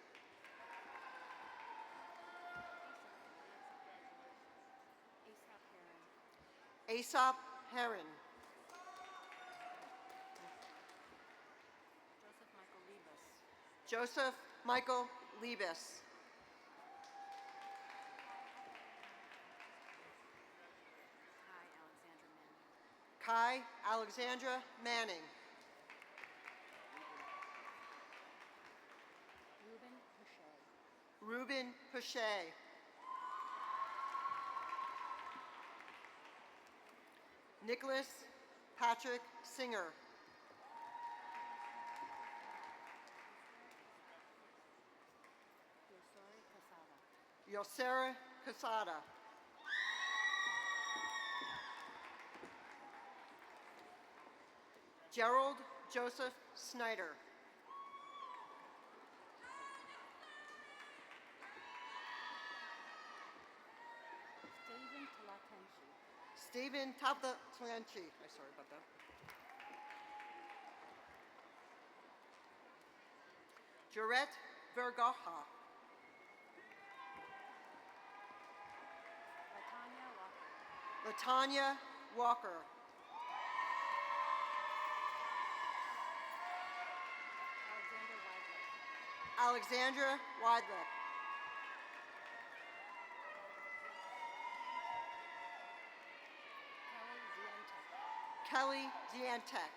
Aesop Heron. Joseph Michael Liebus. Kai Alexandra Manning. Reuben Pichet. Nicholas Patrick Singer. Yosera Casada. Gerald Joseph Snyder. Stephen Taptalanchi. I'm sorry about that. Jarette Vergoha. Latanya Walker. Alexandra Weidlich. Kelly Ziantek.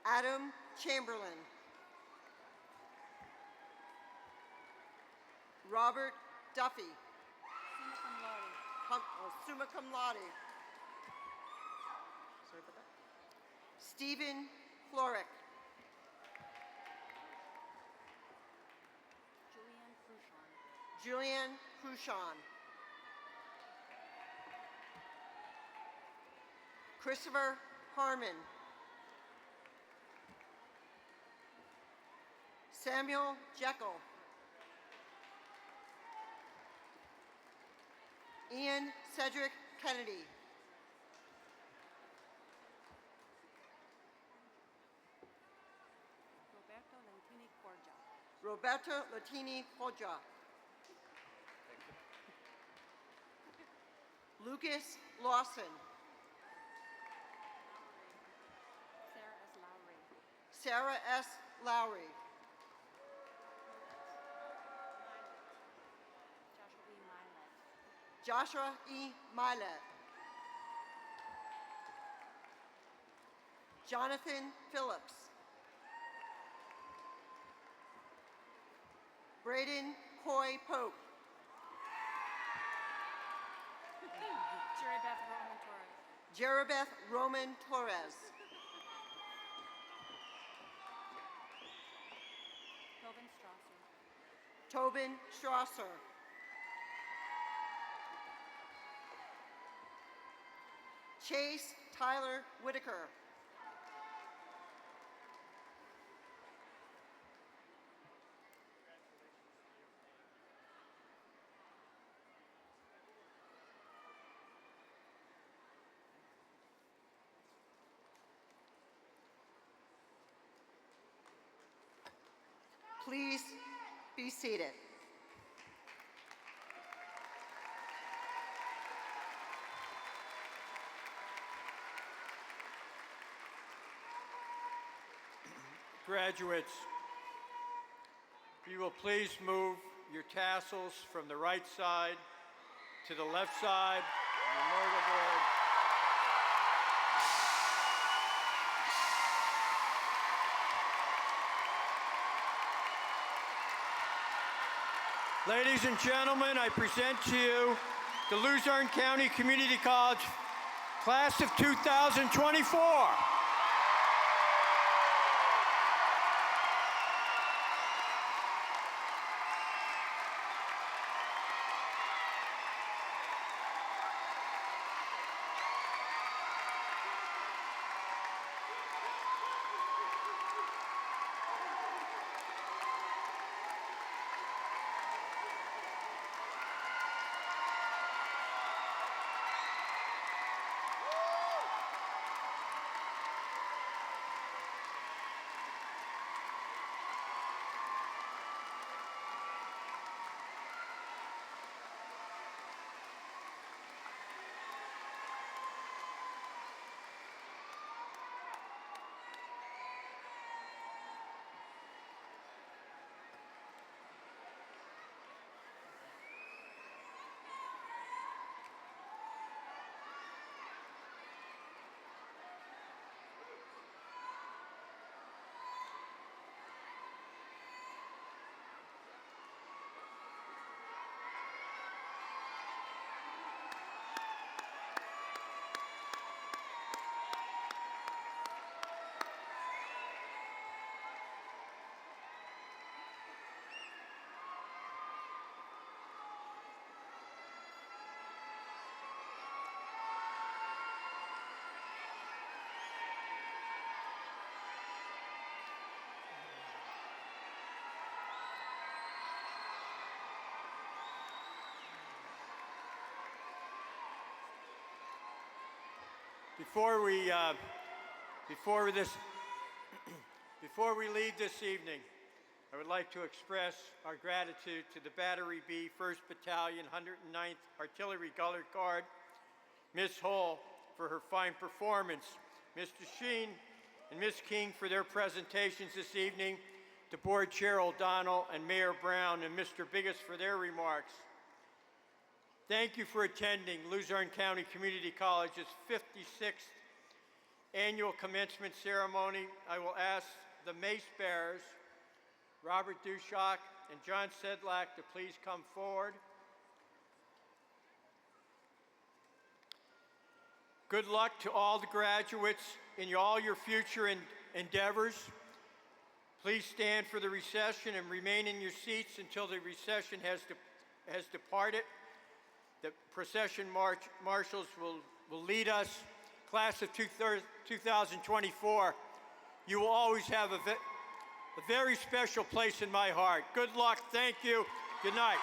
Adam Chamberlain. Robert Duffy. Summa cum laude. Sorry about that. Stephen Florick. Julianne Cruchon. Christopher Harmon. Samuel Jekyll. Ian Cedric Kennedy. Roberto Latini Foggia. Lucas Lawson. Sarah S. Lowry. Joshua E. Milet. Jonathan Phillips. Braden Coy Pope. Jeribeth Roman Torres. Tobin Strasser. Chase Tyler Whitaker. Please be seated. Graduates, if you will please move your tassels from the right side to the left side of the memorial board. Ladies and gentlemen, I present to you the Luzerne County Community College Class of 2024. Before we leave this evening, I would like to express our gratitude to the Battery B 1st Battalion 109th Artillery Color Guard, Ms. Hull for her fine performance, Mr. Sheen and Ms. King for their presentations this evening, to Board Chair O'Donnell and Mayor Brown and Mr. Biggis for their remarks. Thank you for attending Luzerne County Community College's 56th annual commencement ceremony. I will ask the mace bearers, Robert Dushak and John Sedlak, to please come forward. Good luck to all the graduates in all your future endeavors. Please stand for the recession and remain in your seats until the recession has departed. The procession marshals will lead us. Class of 2024, you will always have a very special place in my heart. Good luck. Thank you. Good night.